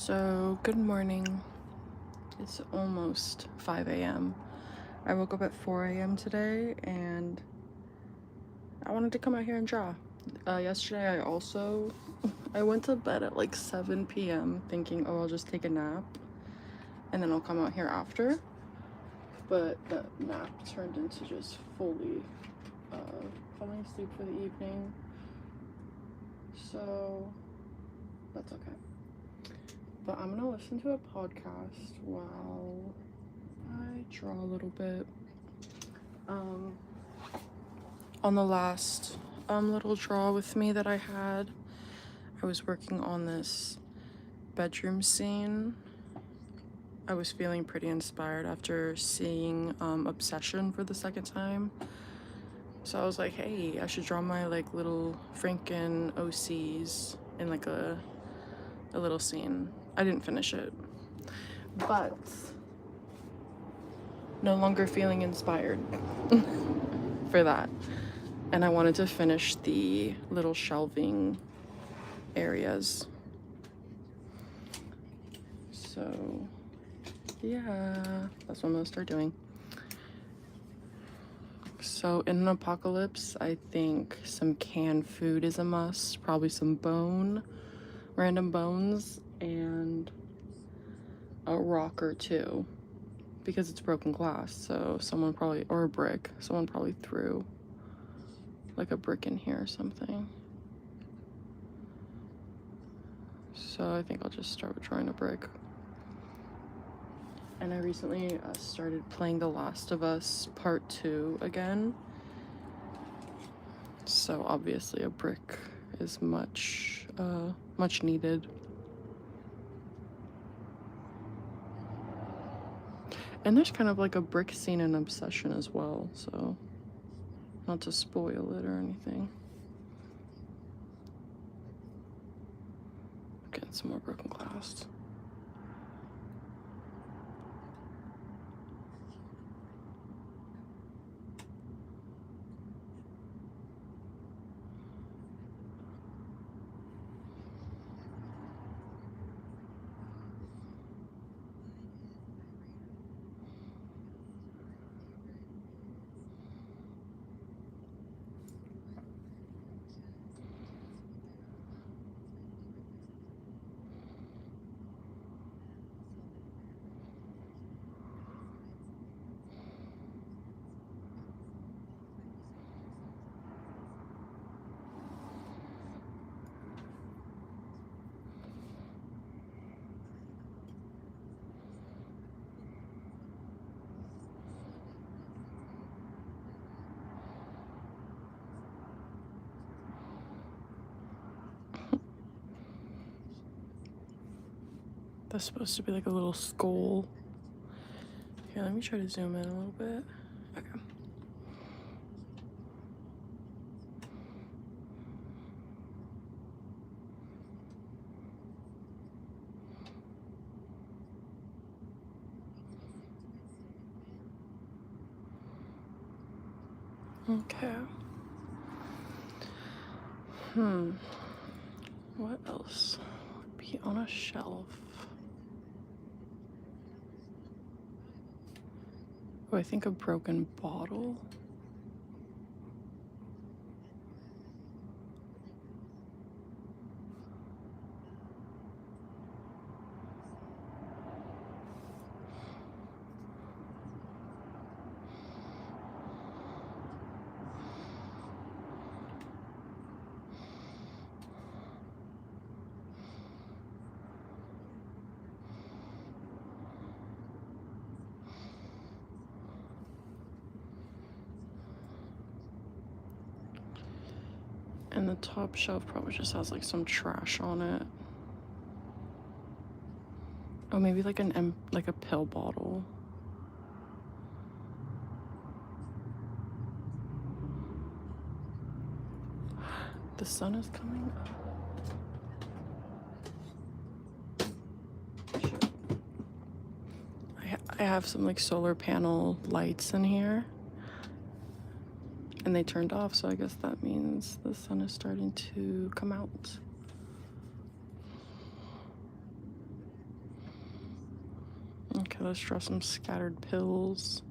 So, good morning. It's almost 5 a.m. I woke up at 4 a.m. today and I wanted to come out here and draw. Yesterday I went to bed at like 7 p.m. thinking, oh, I'll just take a nap and then I'll come out here after. But the nap turned into just fully falling asleep for the evening. So, that's okay. But I'm gonna listen to a podcast while I draw a little bit. On the last little draw with me that I had, I was working on this bedroom scene. I was feeling pretty inspired after seeing Obsession for the second time. So I was like, hey, I should draw my like little Franken OCs in like a little scene. I didn't finish it, but no longer feeling inspired for that. And I wanted to finish the little shelving areas. So yeah, that's what I'm gonna start doing. So in an apocalypse, I think some canned food is a must. Probably some random bones, and a rock or two, because it's broken glass. So someone probably, or a brick, someone probably threw like a brick in here or something. So I think I'll just start with drawing a brick. And I recently started playing The Last of Us Part 2 again. So obviously a brick is much needed. And there's kind of like a brick scene in Obsession as well, so not to spoil it or anything. Getting some more broken glass. That's supposed to be like a little skull. Here, let me try to zoom in a little bit. Okay. Okay. What else would be on a shelf? Oh, I think a broken bottle. And the top shelf probably just has like some trash on it. Oh, maybe like like a pill bottle. The sun is coming up. Shit. I have some like solar panel lights in here. And they turned off, so I guess that means the sun is starting to come out. Okay, let's draw some scattered pills.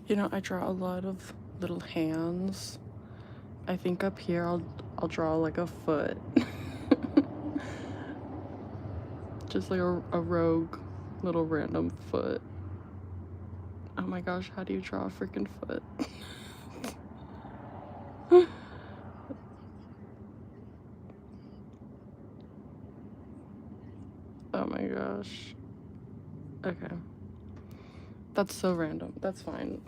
You know, I draw a lot of little hands. I think up here I'll draw like a foot. Just like a rogue little random foot. Oh my gosh, how do you draw a freaking foot? Oh my gosh. Okay. That's so random. That's fine.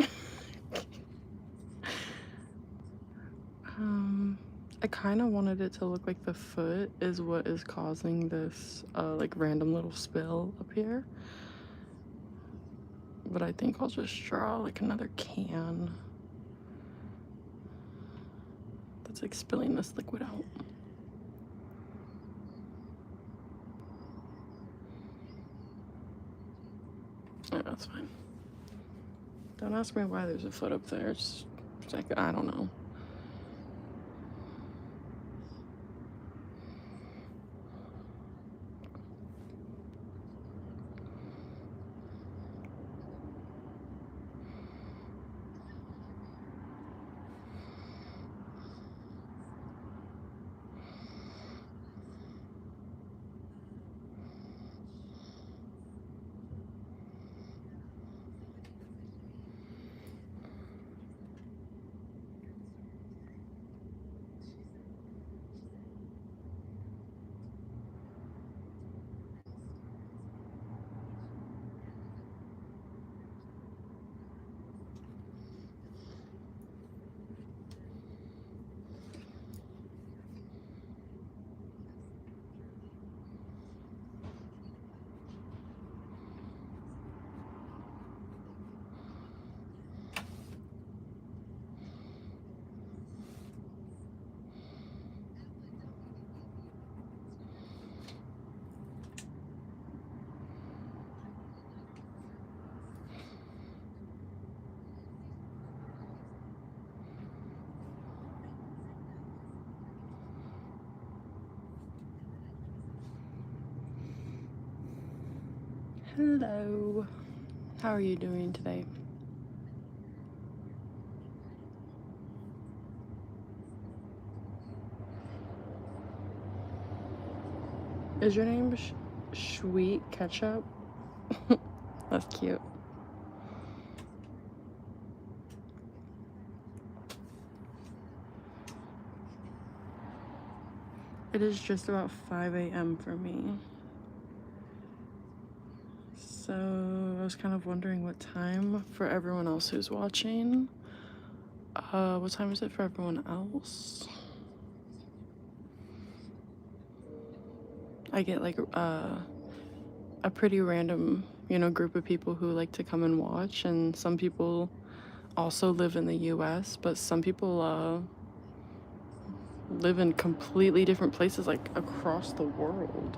I kind of wanted it to look like the foot is what is causing this like random little spill up here. But I think I'll just draw like another can that's like spilling this liquid out. Yeah, that's fine. Don't ask me why there's a foot up there. It's like, I don't know. Hello. How are you doing today? Is your name Sweet Ketchup? That's cute. It is just about 5 a.m. for me. So I was kind of wondering what time for everyone else who's watching. What time is it for everyone else? I get like a pretty random, group of people who like to come and watch, and some people also live in the US, but some people live in completely different places, like across the world.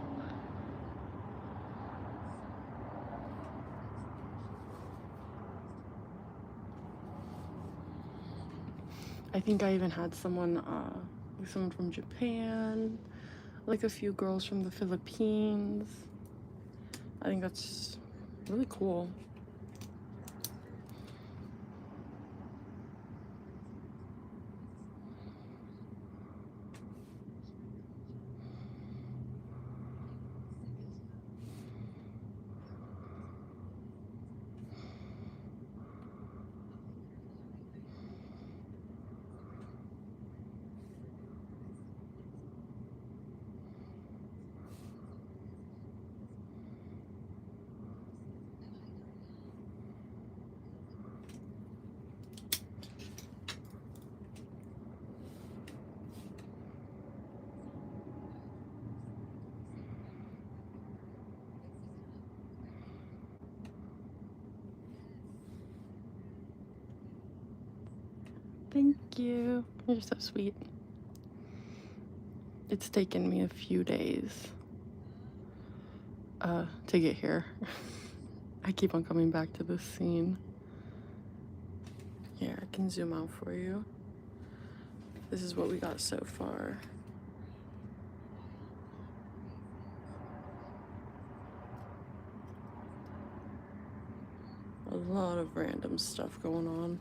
I think I even had someone from Japan, like a few girls from the Philippines. I think that's really cool. Thank you. You're so sweet. It's taken me a few days to get here. I keep on coming back to this scene. Here, I can zoom out for you. This is what we got so far. A lot of random stuff going on.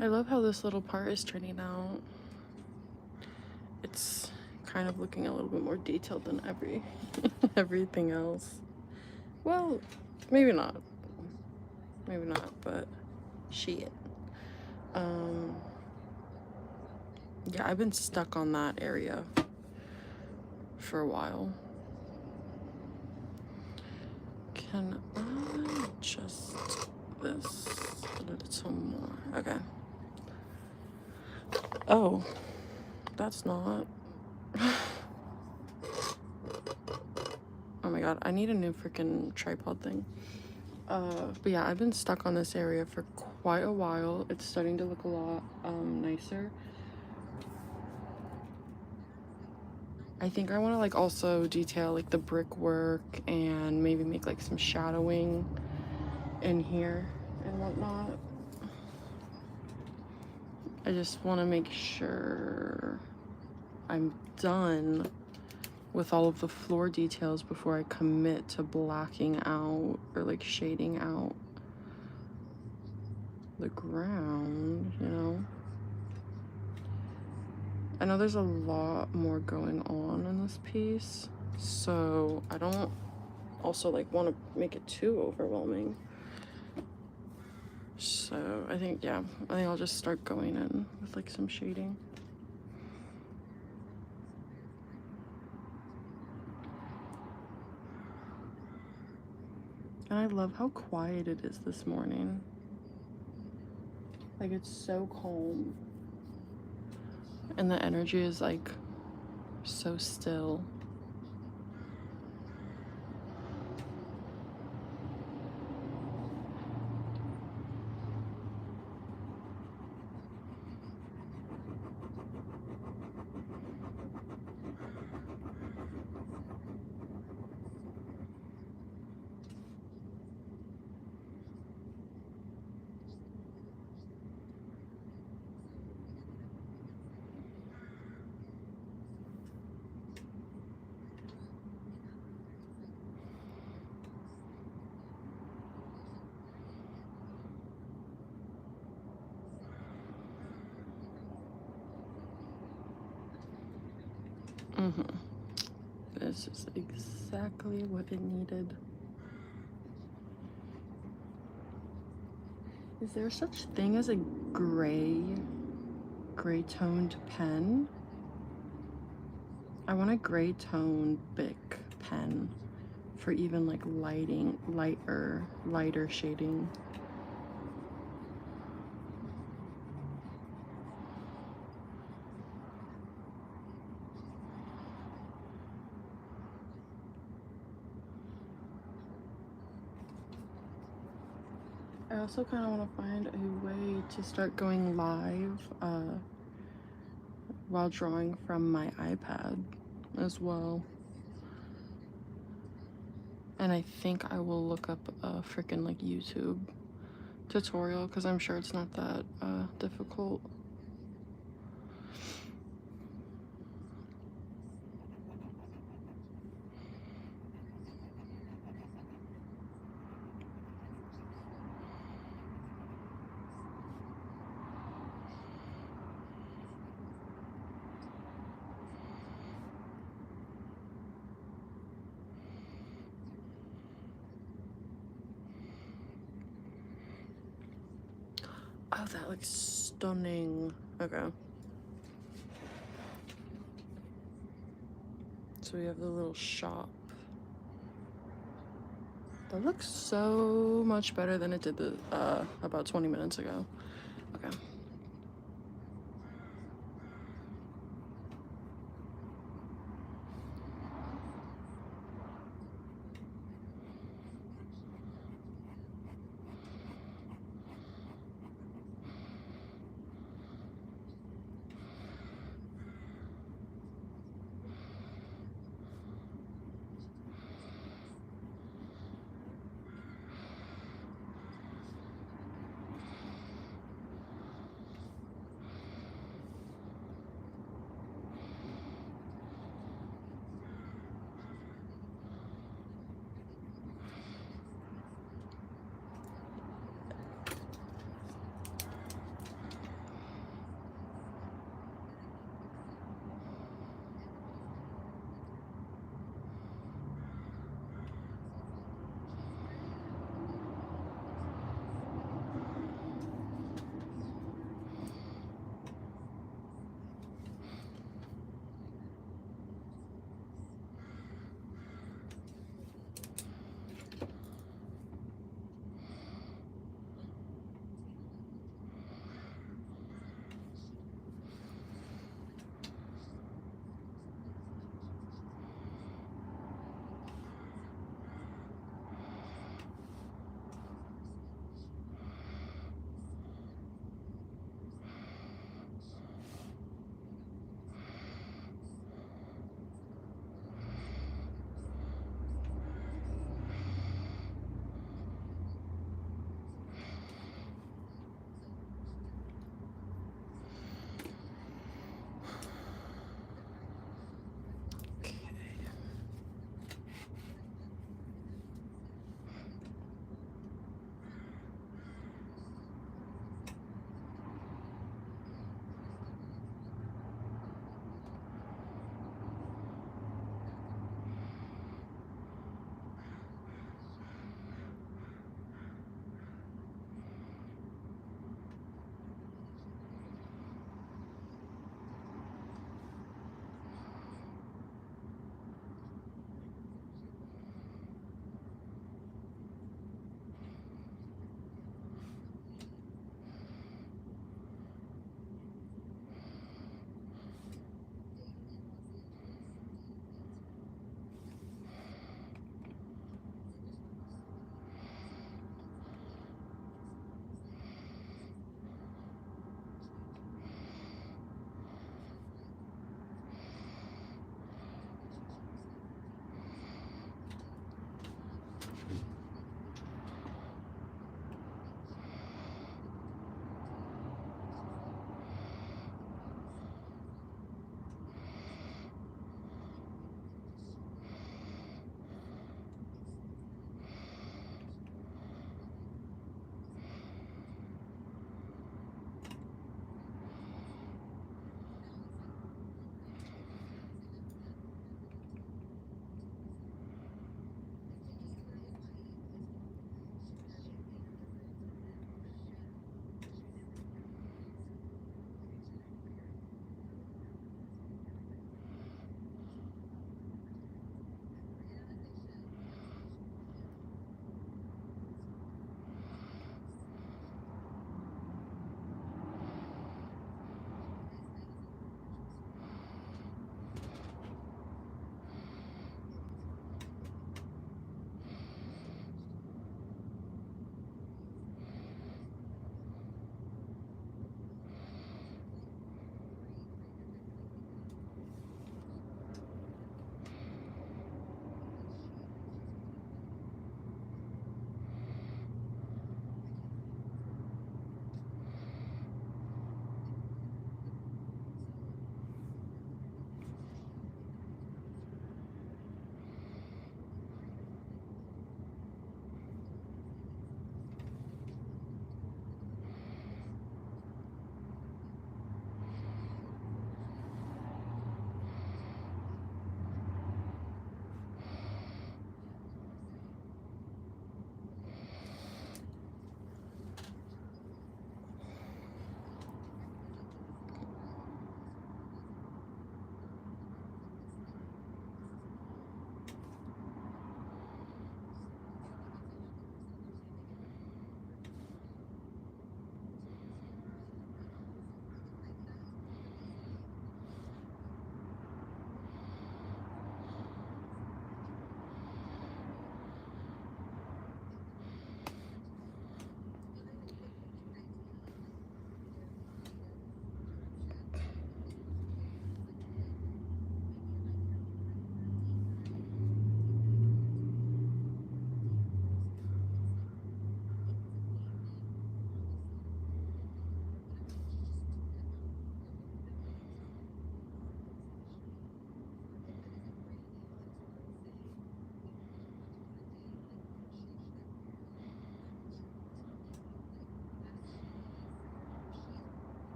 I love how this little part is turning out. It's kind of looking a little bit more detailed than everything else. Well, maybe not. Maybe not, but shit. Yeah, I've been stuck on that area for a while. Can I adjust this a little more? Okay. Oh, that's not. Oh my god, I need a new freaking tripod thing. But yeah, I've been stuck on this area for quite a while. It's starting to look a lot nicer. I think I want to like also detail like the brickwork and maybe make like some shadowing in here and whatnot. I just want to make sure I'm done with all of the floor details before I commit to blacking out or like shading out the ground, you know? I know there's a lot more going on in this piece, so I don't also like want to make it too overwhelming. So I think, yeah, I think I'll just start going in with like some shading. And I love how quiet it is this morning. Like, it's so calm. And the energy is like so still. This is exactly what it needed. Is there such thing as a gray toned pen? I want a gray toned Bic pen for even like lighter shading. I also kind of want to find a way to start going live while drawing from my iPad as well. And I think I will look up a freaking like YouTube tutorial because I'm sure it's not that difficult. Oh, that looks stunning. Okay. So we have the little shop. That looks so much better than it did about 20 minutes ago. Okay.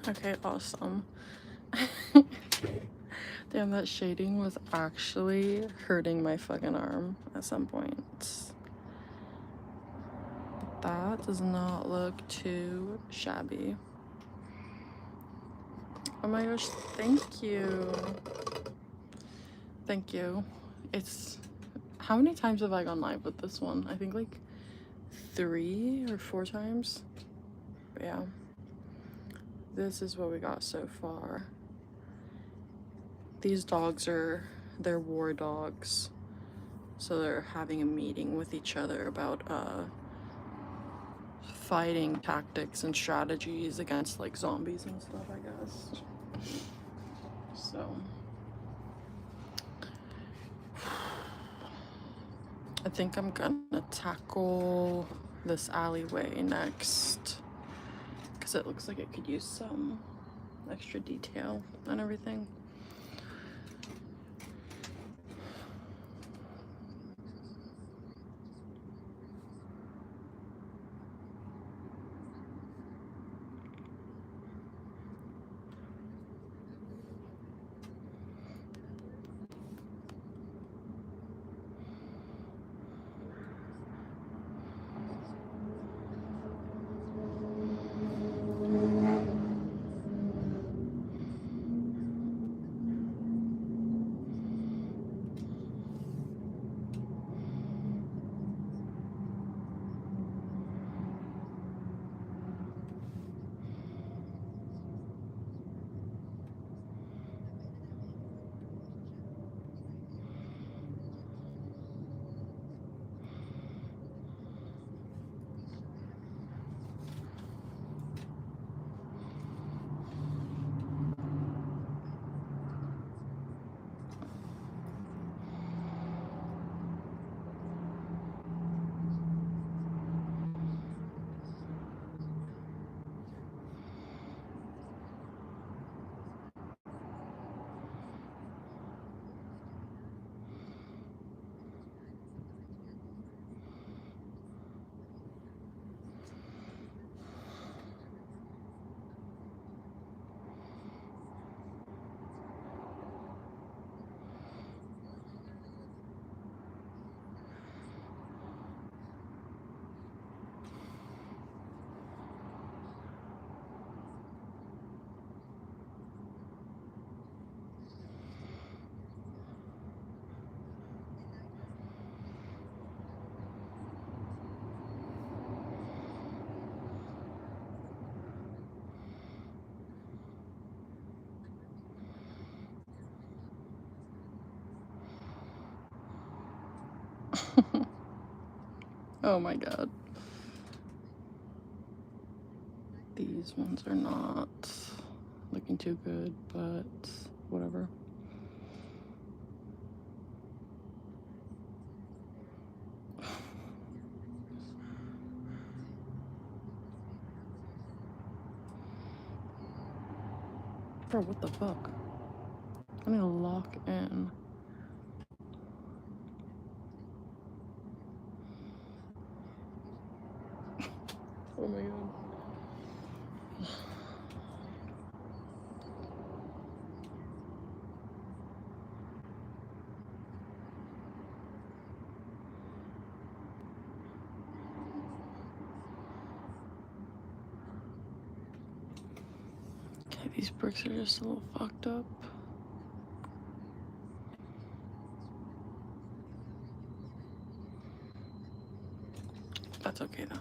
Okay, awesome. Damn, that shading was actually hurting my fucking arm at some point. That does not look too shabby. Oh my gosh, thank you. Thank you. It's... How many times have I gone live with this one? I think like 3 or 4 times. But yeah. This is what we got so far. These dogs they're war dogs. So they're having a meeting with each other about fighting tactics and strategies against like zombies and stuff, I guess. So I think I'm gonna tackle this alleyway next because it looks like it could use some extra detail and everything. Oh my god. These ones are not looking too good, but whatever. Bro, what the fuck? I need to lock in. Oh my god. Okay, these bricks are just a little fucked up. That's okay though.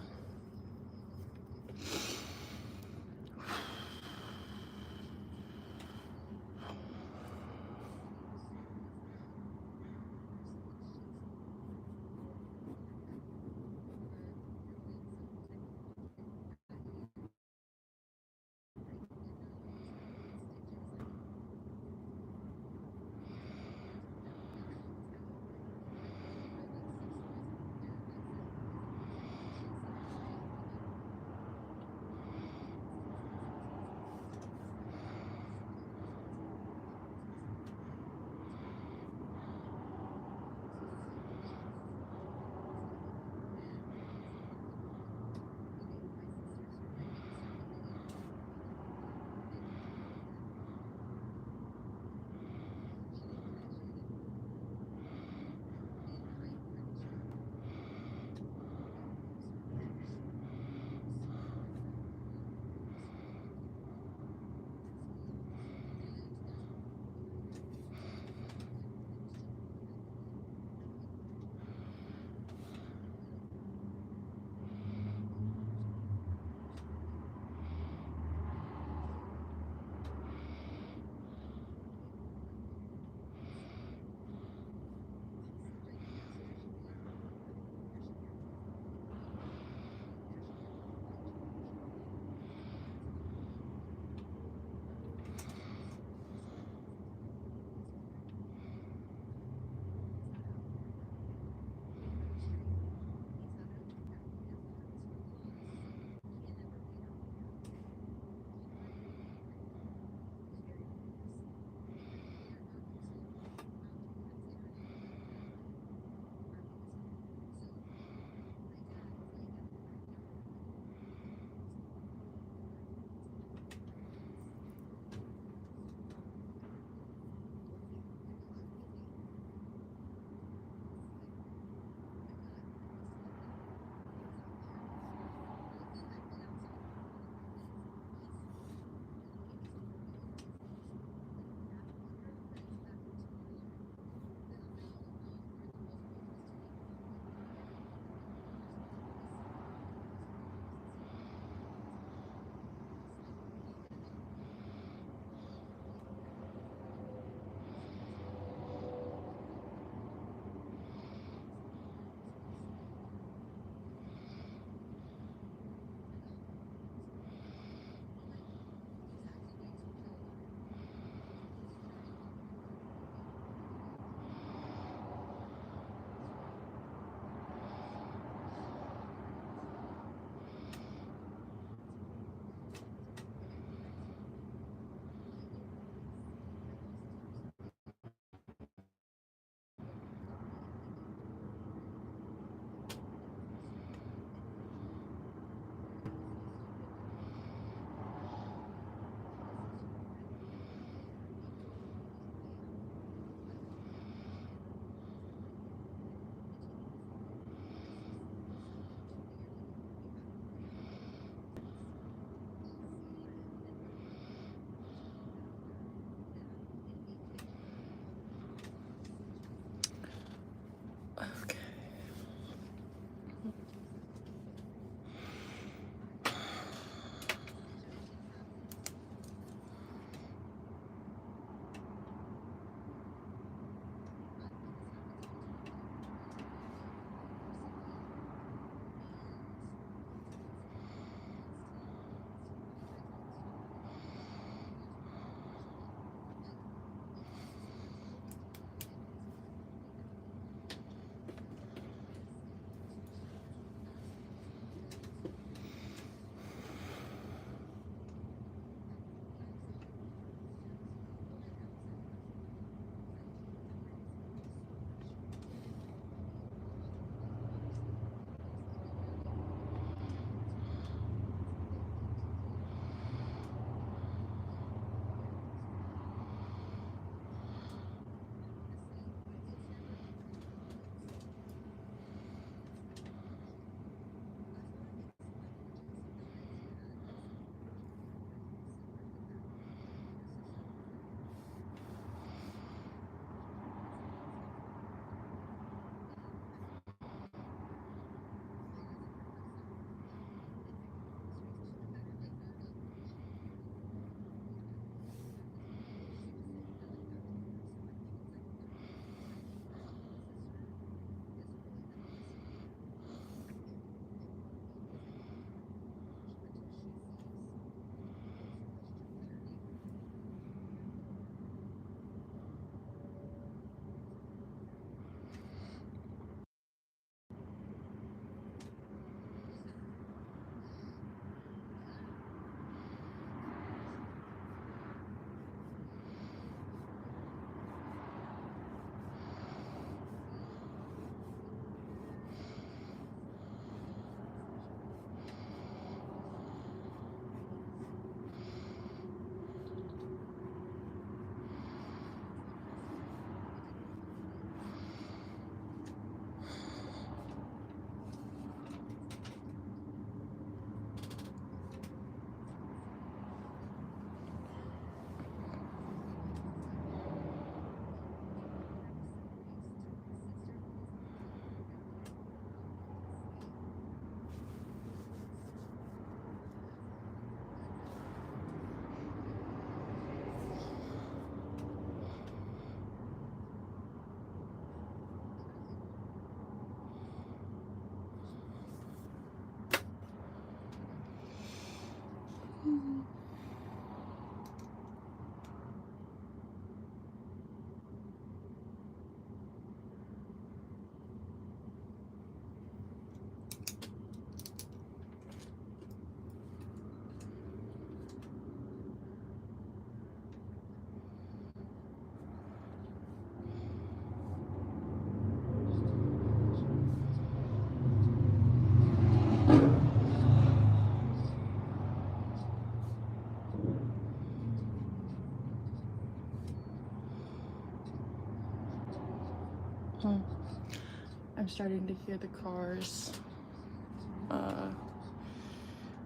I'm starting to hear the cars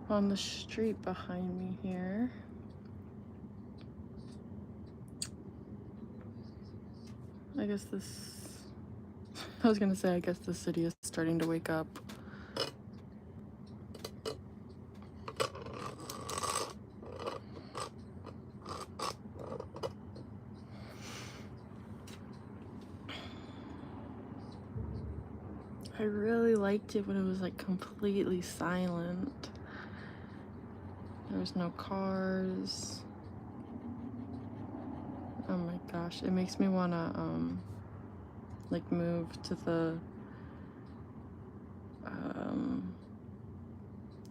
on the street behind me here. I guess I was gonna say, I guess the city is starting to wake up. I really liked it when it was like completely silent. There was no cars. Oh my gosh, it makes me wanna like move to the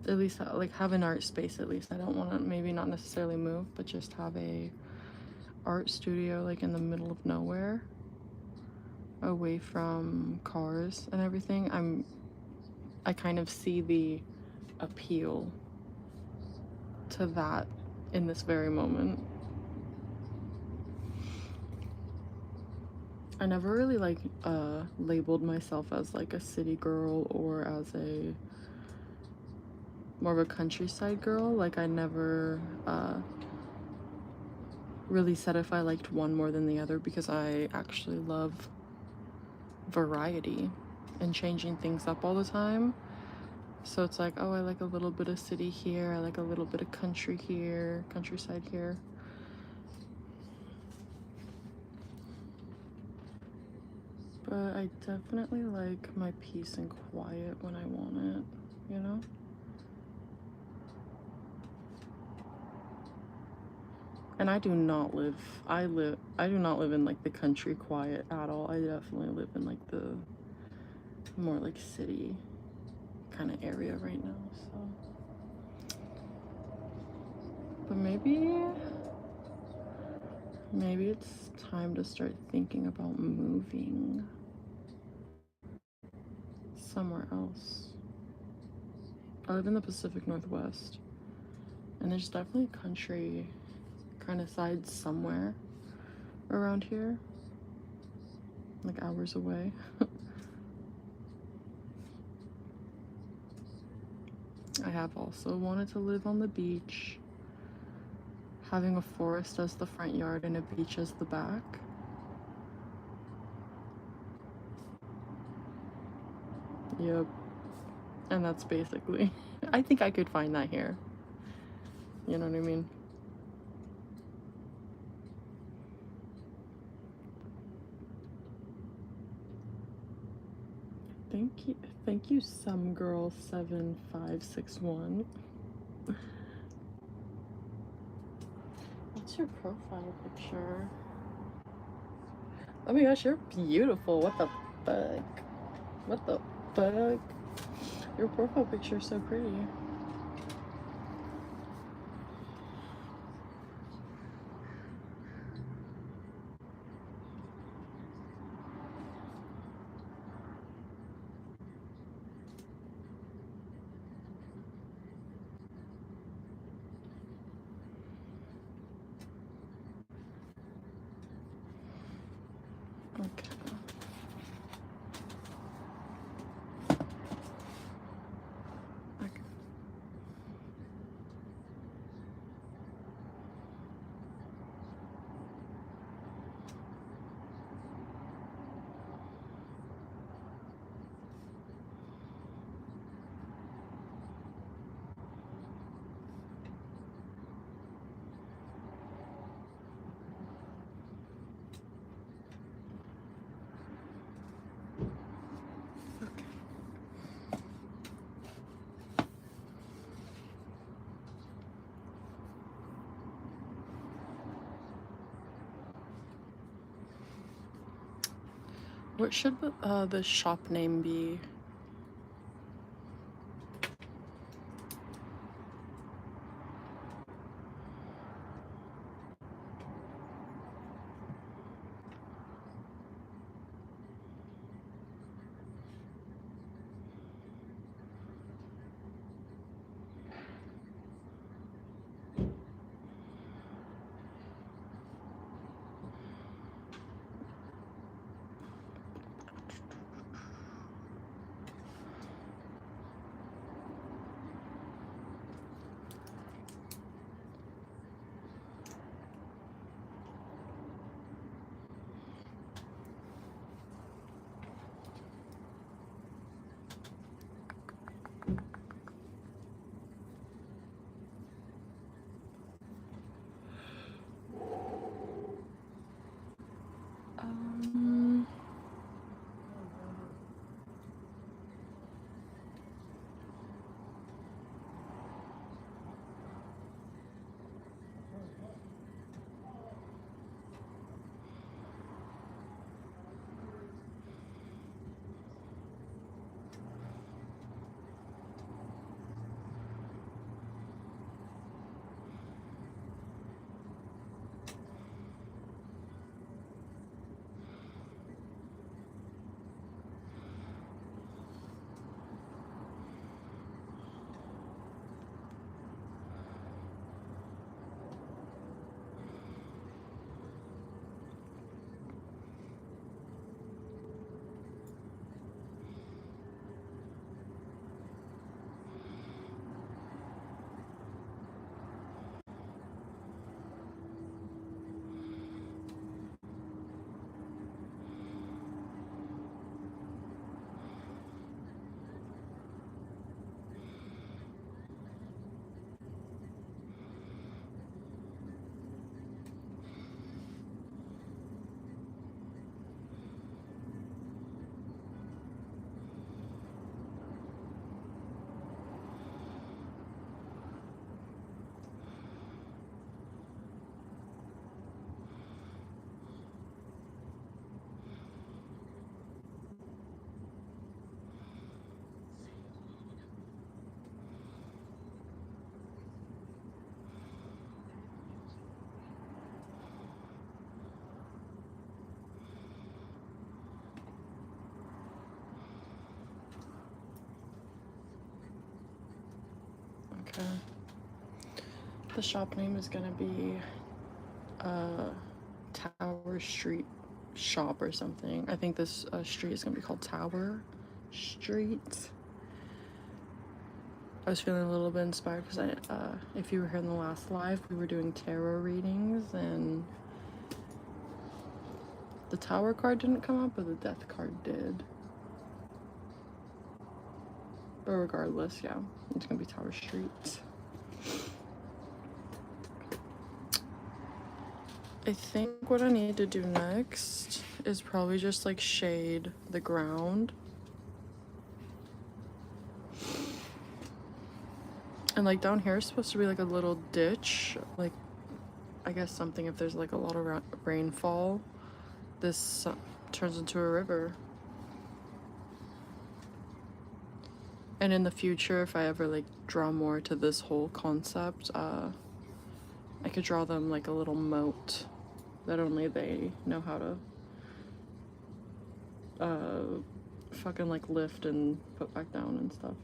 at least like have an art space. At least I don't want to, maybe not necessarily move, but just have a art studio like in the middle of nowhere, away from cars and everything. I kind of see the appeal to that in this very moment. I never really like labeled myself as like a city girl or as a more of a countryside girl. Like I never really said if I liked one more than the other, because I actually love variety and changing things up all the time. So it's like, oh, I like a little bit of city here, I like a little bit of country here, countryside here. But I definitely like my peace and quiet when I want it, you know? And I do not live in like the country quiet at all. I definitely live in like the more like city kind of area right now, so. But maybe it's time to start thinking about moving somewhere else. I live in the Pacific Northwest, and there's definitely country kind of sides somewhere around here, like hours away. I have also wanted to live on the beach, having a forest as the front yard and a beach as the back. Yep. And that's basically, I think I could find that here. You know what I mean? Thank you, some girl 7561. What's your profile picture? Oh my gosh, you're beautiful. What the fuck? What the fuck? Your profile picture is so pretty. Okay. Okay. What should the shop name be? The shop name is gonna be Tower Street Shop or something. I think this street is gonna be called Tower Street. I was feeling a little bit inspired because if you were here in the last live, we were doing tarot readings and the Tower card didn't come up, but the Death card did. But regardless, yeah, it's gonna be Tower Street. I think what I need to do next is probably just like shade the ground. And like down here is supposed to be like a little ditch, like I guess something if there's like a lot of rainfall, this turns into a river. And in the future, if I ever like draw more to this whole concept, I could draw them like a little moat that only they know how to fucking like lift and put back down and stuff.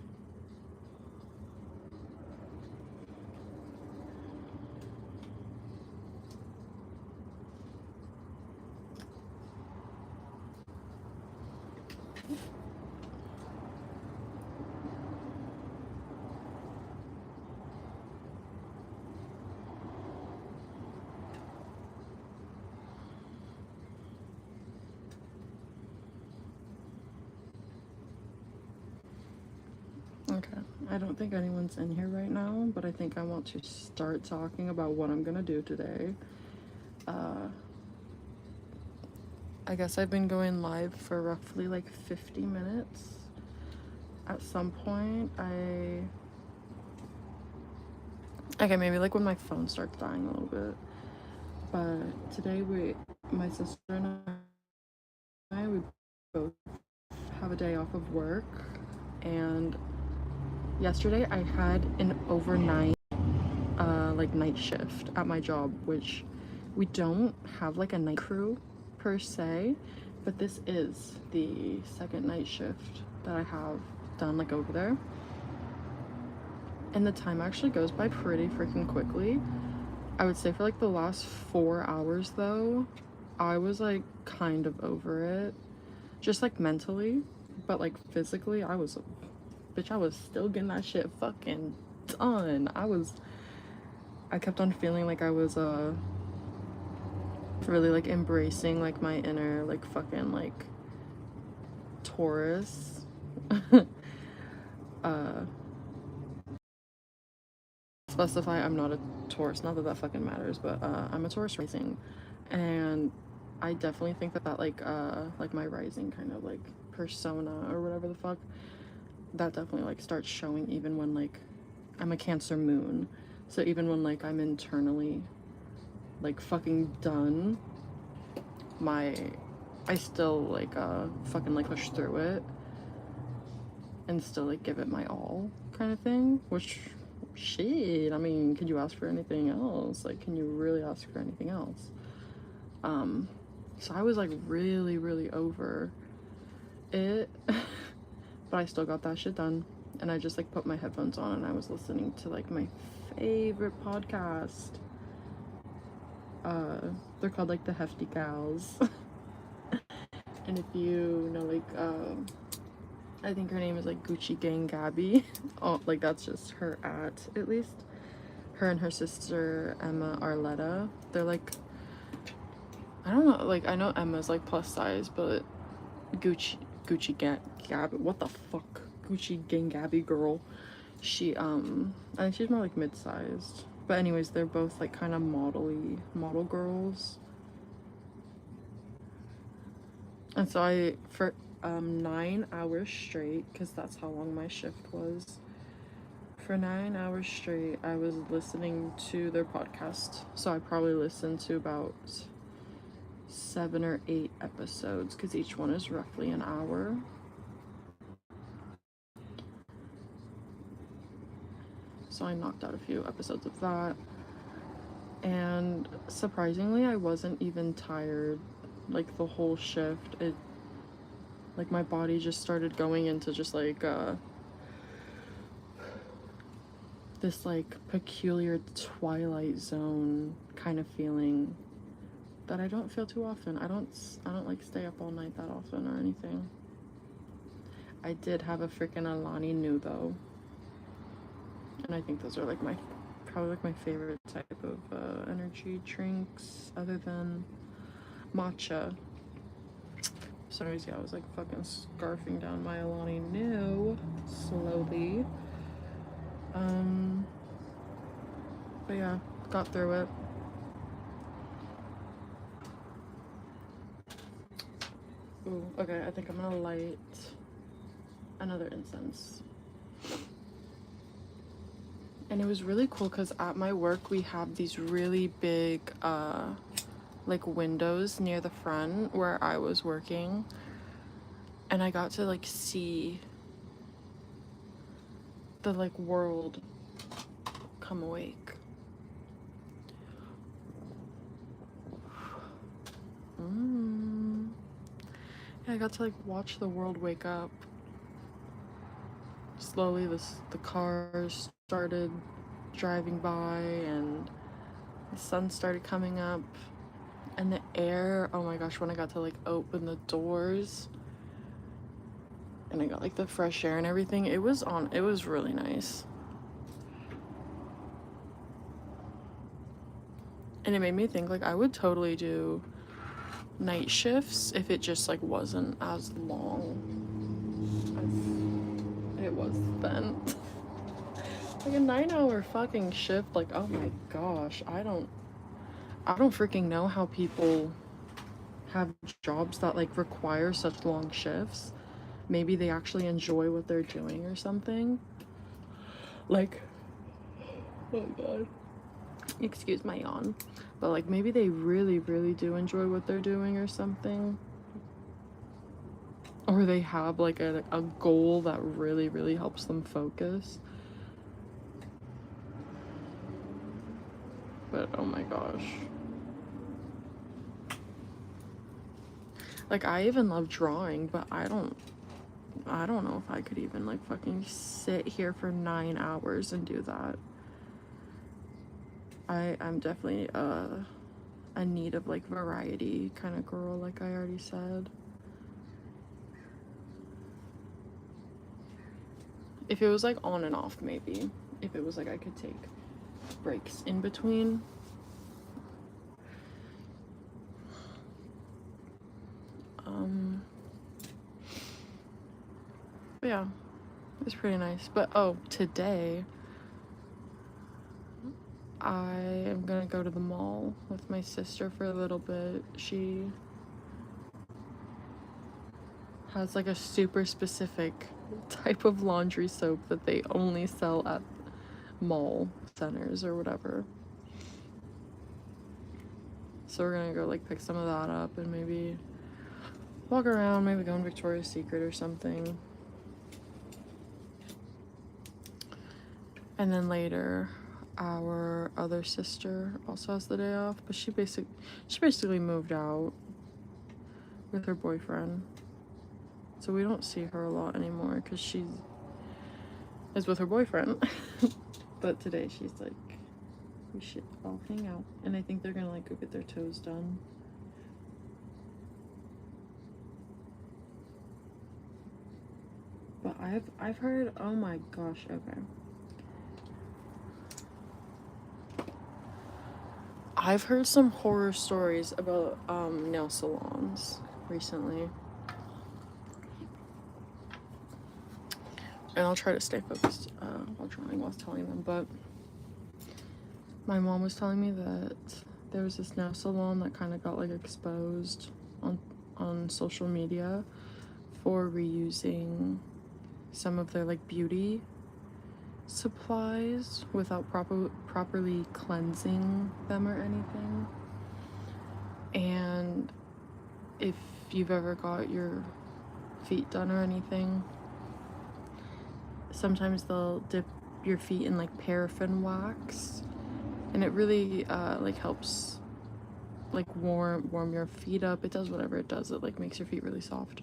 Okay, I don't think anyone's in here right now, but I think I want to start talking about what I'm gonna do today. I guess I've been going live for roughly like 50 minutes. At some point, okay, maybe like when my phone starts dying a little bit. But today my sister and we both have a day off of work, and yesterday I had an overnight like night shift at my job, which we don't have like a night crew per se, but this is the second night shift that I have done like over there, and the time actually goes by pretty freaking quickly. I would say for like the last 4 hours though, I was like kind of over it, just like mentally, but like physically I was still getting that shit fucking done. I kept on feeling like I was really like embracing like my inner like fucking like Taurus. Specify I'm not a Taurus, not that that fucking matters, but I'm a Taurus rising, and I definitely think that like my rising kind of like persona or whatever the fuck, that definitely like starts showing even when like I'm a Cancer moon. So even when like I'm internally like fucking done, I still like fucking like push through it and still like give it my all kind of thing, which shit, I mean, could you ask for anything else? Like, can you really ask for anything else? So I was like really, really over it, but I still got that shit done. And I just like put my headphones on and I was listening to like my favorite podcast. They're called like the Hefty Gals. And if you know like I think her name is like Gucci Gang Gabby. Oh, like that's just her at least. Her and her sister Emma Arletta. They're like, I don't know, like I know Emma's like plus size, but Gucci Gang Gabby, what the fuck? Gucci Gang Gabby girl. She I think she's more like mid-sized. But anyways, they're both like kind of model girls. And so for 9 hours straight, because that's how long my shift was. For 9 hours straight, I was listening to their podcast. So I probably listened to about 7 or 8 episodes, because each one is roughly an hour. So I knocked out a few episodes of that. And surprisingly, I wasn't even tired like the whole shift. Like my body just started going into just like this like peculiar Twilight Zone kind of feeling that I don't feel too often. I don't like stay up all night that often or anything. I did have a freaking Alani Nu though, and I think those are like probably like my favorite type of energy drinks other than matcha. So yeah, I was like fucking scarfing down my Alani Nu slowly. But yeah, got through it. Ooh, okay, I think I'm gonna light another incense. And it was really cool because at my work we have these really big like windows near the front where I was working, and I got to like see the like world come awake. Yeah, I got to like watch the world wake up. Slowly the cars started driving by and the sun started coming up, and the air, oh my gosh, when I got to like open the doors and I got like the fresh air and everything, it was really nice. And it made me think like I would totally do night shifts if it just like wasn't as long as it was then. Like a 9-hour fucking shift, like oh my gosh, I don't freaking know how people have jobs that like require such long shifts. Maybe they actually enjoy what they're doing or something. Like, oh god, excuse my yawn, but like maybe they really do enjoy what they're doing or something, or they have like a goal that really helps them focus. But oh my gosh, like I even love drawing, but I don't know if I could even like fucking sit here for 9 hours and do that. I'm definitely a need of like variety kind of girl, like I already said. If it was like on and off, maybe. If it was like I could take breaks in between. But yeah, it's pretty nice. But oh, today I am gonna go to the mall with my sister for a little bit. She has like a super specific type of laundry soap that they only sell at mall centers or whatever. So we're gonna go like pick some of that up and maybe walk around, maybe go in Victoria's Secret or something. And then later, our other sister also has the day off, but she basically moved out with her boyfriend. So we don't see her a lot anymore because she is with her boyfriend. But today she's like, we should all hang out. And I think they're gonna like go get their toes done. But I've heard, oh my gosh, okay. I've heard some horror stories about nail salons recently. And I'll try to stay focused while drawing while telling them, but my mom was telling me that there was this nail salon that kind of got like exposed on social media for reusing some of their like beauty supplies without properly cleansing them or anything. And if you've ever got your feet done or anything, sometimes they'll dip your feet in like paraffin wax, and it really like helps like warm your feet up. It does whatever it does. It like makes your feet really soft,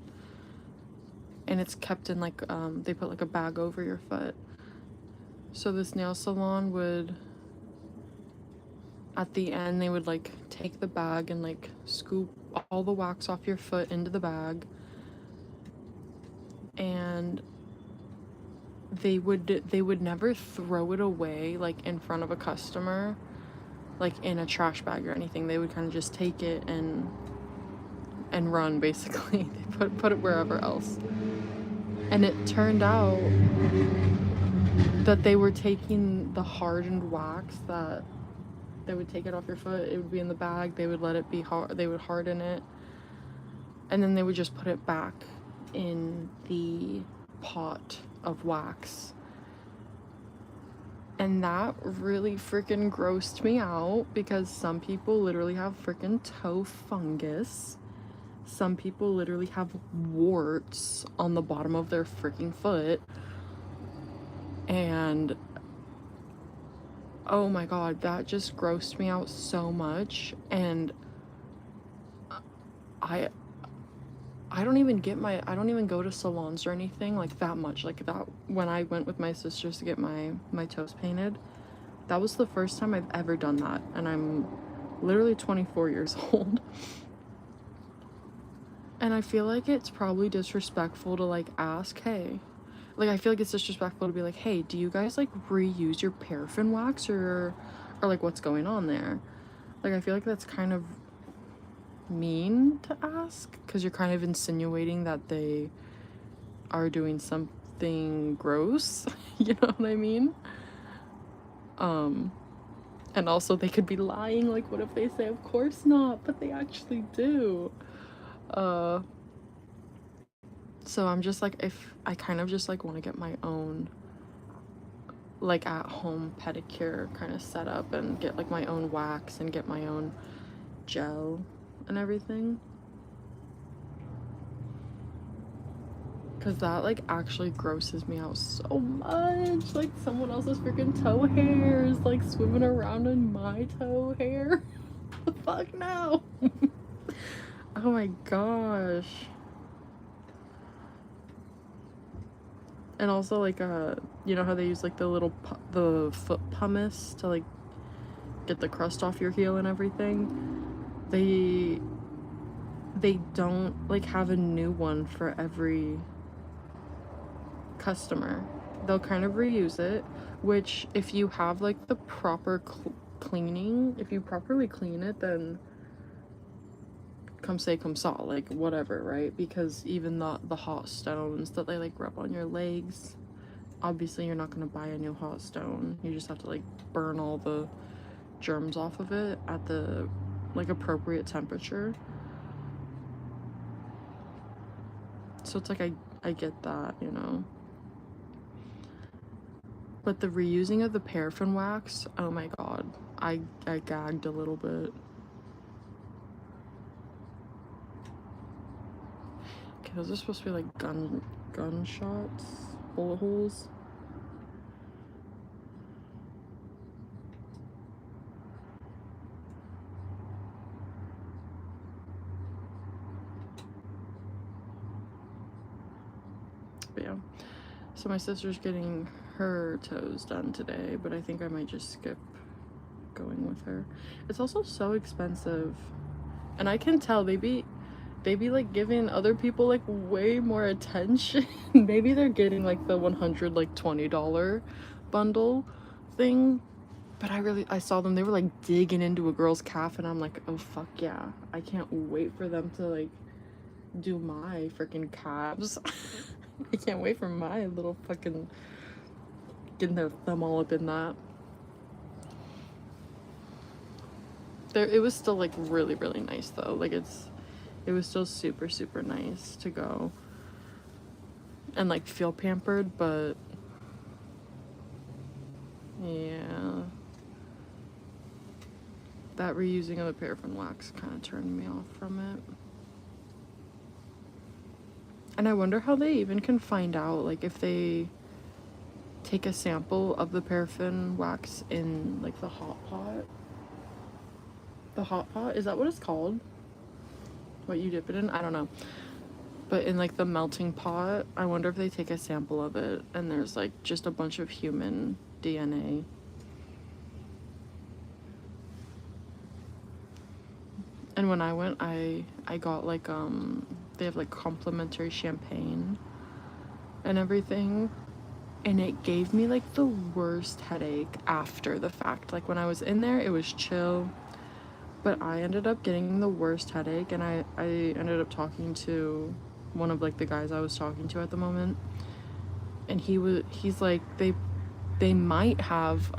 and it's kept in like they put like a bag over your foot, So this nail salon would, at the end, they would like take the bag and like scoop all the wax off your foot into the bag, and they would never throw it away like in front of a customer, like in a trash bag or anything. They would kind of just take it and run, basically. They put it wherever else. And it turned out that they were taking the hardened wax that they would take it off your foot. It would be in the bag. They would let it be hard. They would harden it, and then they would just put it back in the pot of wax. And that really freaking grossed me out because some people literally have freaking toe fungus. Some people literally have warts on the bottom of their freaking foot. And oh my god, that just grossed me out so much. And I I don't even go to salons or anything like that much. Like that, when I went with my sisters to get my toes painted, that was the first time I've ever done that, and I'm literally 24 years old. And I feel like it's probably disrespectful to like ask, hey, like I feel like it's disrespectful to be like, hey, do you guys like reuse your paraffin wax, or like what's going on there? Like I feel like that's kind of mean to ask, because you're kind of insinuating that they are doing something gross. You know what I mean? And also they could be lying. Like what if they say of course not, but they actually do? So I'm just like, if I kind of just like want to get my own like at home pedicure kind of set up and get like my own wax and get my own gel and everything, because that like actually grosses me out so much. Like someone else's freaking toe hairs like swimming around in my toe hair. The fuck no. Oh my gosh. And also like you know how they use like the foot pumice to like get the crust off your heel and everything? They don't like have a new one for every customer. They'll kind of reuse it, which if you have like the proper cleaning, if you properly clean it, then come say come saw, like whatever, right? Because even the hot stones that they like rub on your legs, obviously you're not going to buy a new hot stone. You just have to like burn all the germs off of it at the like appropriate temperature. So it's like I get that, you know. But the reusing of the paraffin wax, oh my god, I gagged a little bit. Okay, those are supposed to be like gunshots, bullet holes. But yeah, so my sister's getting her toes done today, but I think I might just skip going with her. It's also so expensive, and I can tell they be like giving other people like way more attention. Maybe they're getting like the 100 like $20 bundle thing, but I saw them, they were like digging into a girl's calf, and I'm like, oh fuck yeah, I can't wait for them to like do my freaking calves. I can't wait for my little fucking getting their thumb all up in that. It was still like really really nice though. Like it was still super super nice to go and like feel pampered, but yeah, that reusing of the paraffin wax kind of turned me off from it. And I wonder how they even can find out, like if they take a sample of the paraffin wax in like the hot pot. The hot pot, is that what it's called? What you dip it in? I don't know. But in like the melting pot, I wonder if they take a sample of it and there's like just a bunch of human DNA. And when I went, I got like they have like complimentary champagne and everything, and it gave me like the worst headache after the fact. Like when I was in there, it was chill, but I ended up getting the worst headache, and I ended up talking to one of like the guys I was talking to at the moment, and he's like they might have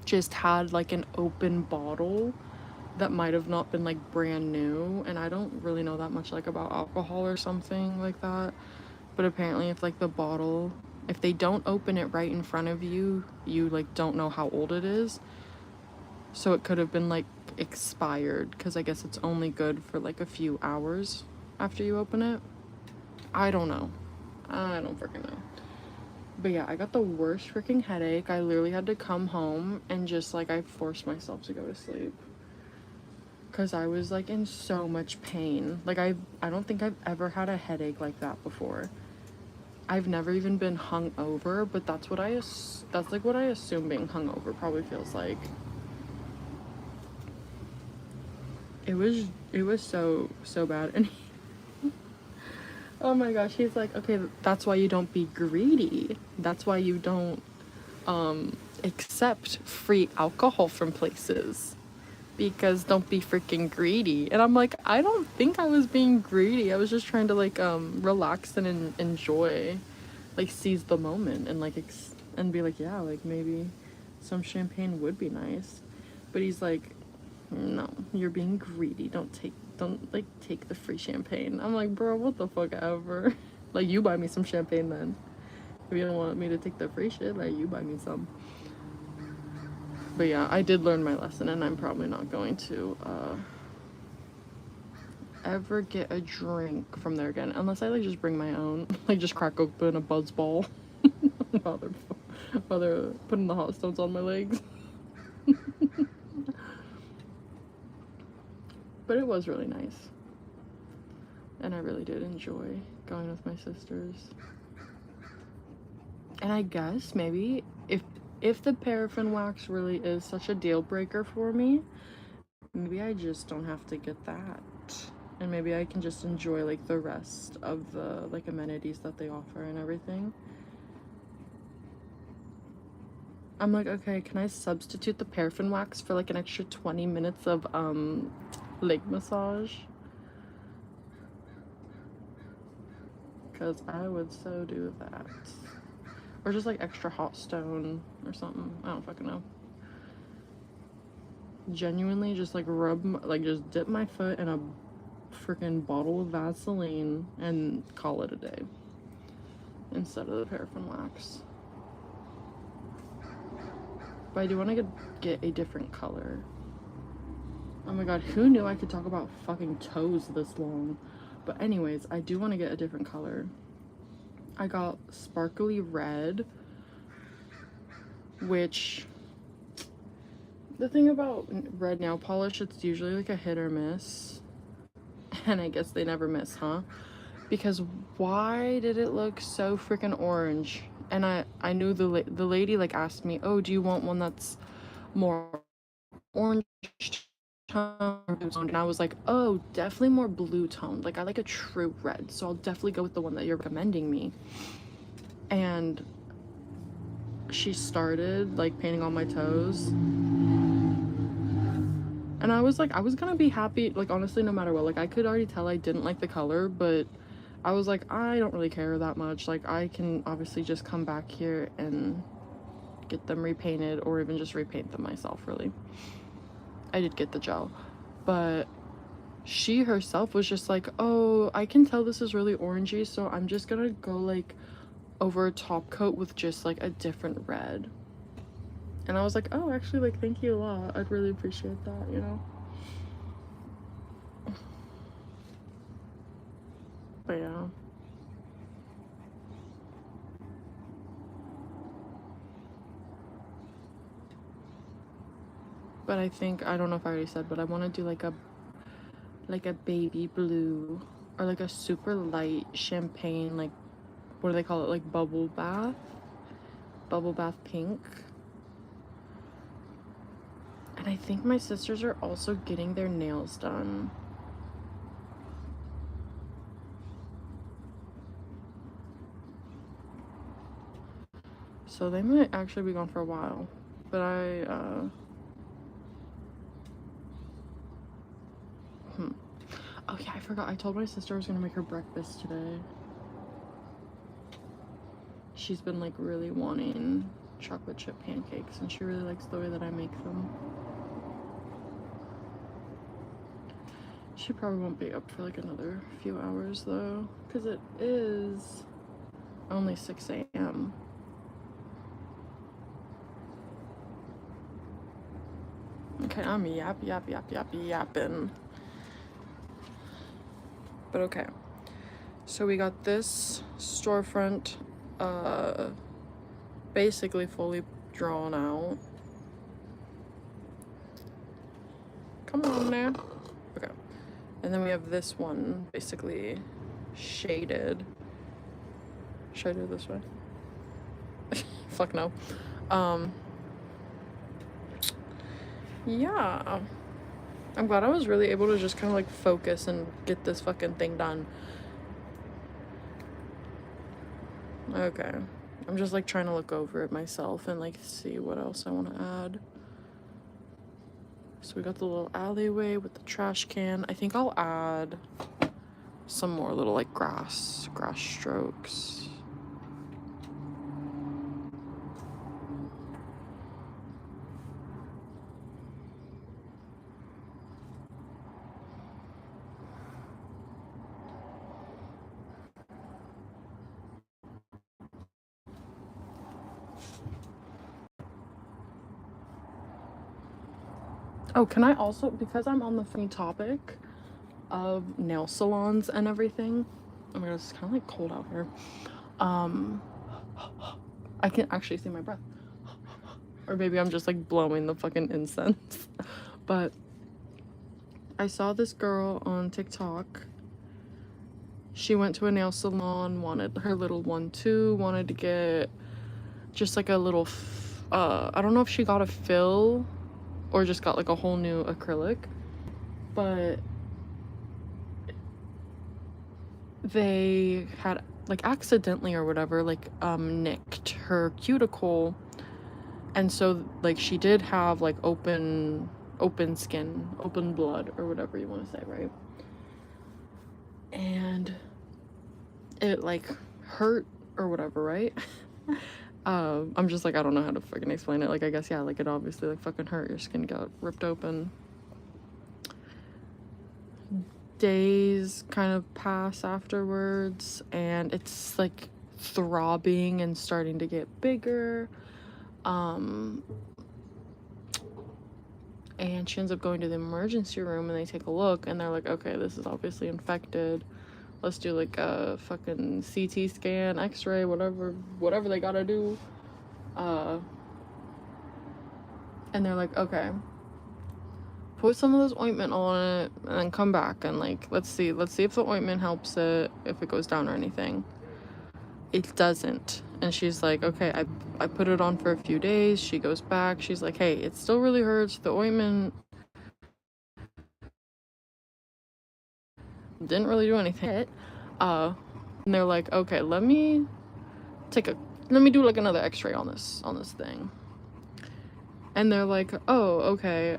just had like an open bottle that might have not been like brand new, and I don't really know that much like about alcohol or something like that, but apparently if like the bottle, if they don't open it right in front of you, you like don't know how old it is, so it could have been like expired, because I guess it's only good for like a few hours after you open it. I don't know, I don't freaking know. But yeah, I got the worst freaking headache. I literally had to come home and just like I forced myself to go to sleep, because I was like in so much pain. Like I don't think I've ever had a headache like that before. I've never even been hungover, but that's like what I assume being hungover probably feels like. It was so bad. And oh my gosh, he's like, okay, that's why you don't be greedy. That's why you don't accept free alcohol from places, because don't be freaking greedy. And I'm like, I don't think I was being greedy. I was just trying to like relax and enjoy, like seize the moment, and like and be like, yeah, like maybe some champagne would be nice. But he's like, no, you're being greedy. Don't like take the free champagne. I'm like, bro, what the fuck ever. Like, you buy me some champagne then. If you don't want me to take the free shit, like, you buy me some. But yeah, I did learn my lesson, and I'm probably not going to ever get a drink from there again, unless I like just bring my own, like just crack open a Buzz Ball while they're putting the hot stones on my legs. But it was really nice, and I really did enjoy going with my sisters. And I guess maybe if the paraffin wax really is such a deal breaker for me, maybe I just don't have to get that. And maybe I can just enjoy like the rest of the like amenities that they offer and everything. I'm like, okay, can I substitute the paraffin wax for like an extra 20 minutes of leg massage? Because I would so do that. Or just like extra hot stone or something. I don't fucking know. Genuinely just like like just dip my foot in a freaking bottle of Vaseline and call it a day instead of the paraffin wax. But I do want to get a different color. Oh my god, who knew I could talk about fucking toes this long? But anyways, I do want to get a different color. I got sparkly red, which the thing about red nail polish, it's usually like a hit or miss. And I guess they never miss, huh? Because why did it look so freaking orange? And I knew the lady like asked me, oh, do you want one that's more orange tone, and I was like, oh, definitely more blue toned. Like I like a true red, so I'll definitely go with the one that you're recommending me. And she started like painting on my toes, and I was like, I was gonna be happy, like honestly, no matter what. Like I could already tell I didn't like the color, but I was like, I don't really care that much. Like I can obviously just come back here and get them repainted, or even just repaint them myself. Really, I did get the gel, but she herself was just like, oh, I can tell this is really orangey, so I'm just gonna go like over a top coat with just like a different red. And I was like, oh, actually, like, thank you a lot. I'd really appreciate that, you know? But yeah. But I think, I don't know if I already said, but I want to do like a baby blue, or like a super light champagne, like, what do they call it, like bubble bath. bubble bath pink. And I think my sisters are also getting their nails done. So they might actually be gone for a while. But oh yeah, I forgot. I told my sister I was gonna make her breakfast today. She's been like really wanting chocolate chip pancakes, and she really likes the way that I make them. She probably won't be up for like another few hours though, because it is only 6 a.m. Okay, I'm yapping. But okay. So we got this storefront basically fully drawn out. Come on now. Okay. And then we have this one basically shaded. Should I do it this way? Fuck no. Yeah. I'm glad I was really able to just kind of like focus and get this fucking thing done. Okay. I'm just like trying to look over it myself and like see what else I want to add. So we got the little alleyway with the trash can. I think I'll add some more little like grass strokes. Oh, can I also, because I'm on the funny topic of nail salons and everything, oh my god, it's kind of like cold out here. I can actually see my breath. Or maybe I'm just like blowing the fucking incense. But I saw this girl on TikTok. She went to a nail salon, wanted her little one too, wanted to get just like a little, I don't know if she got a fill or just got like a whole new acrylic, but they had like accidentally or whatever, like nicked her cuticle, and so like she did have like open skin, open blood, or whatever you want to say, right? And it like hurt or whatever, right? I'm just like, I don't know how to fucking explain it. Like, I guess, yeah, like it obviously like fucking hurt. Your skin got ripped open. Days kind of pass afterwards, and it's like throbbing and starting to get bigger. And she ends up going to the emergency room, and they take a look, and they're like, okay, this is obviously infected. Let's do like a fucking CT scan, x-ray, whatever they gotta do. And they're like, okay, put some of this ointment on it and then come back and like, let's see if the ointment helps it, if it goes down or anything. It doesn't. And she's like, okay, I put it on for a few days. She goes back. She's like, hey, it still really hurts. The ointment didn't really do anything. And they're like, okay, let me do like another x-ray on this thing. And they're like, oh, okay,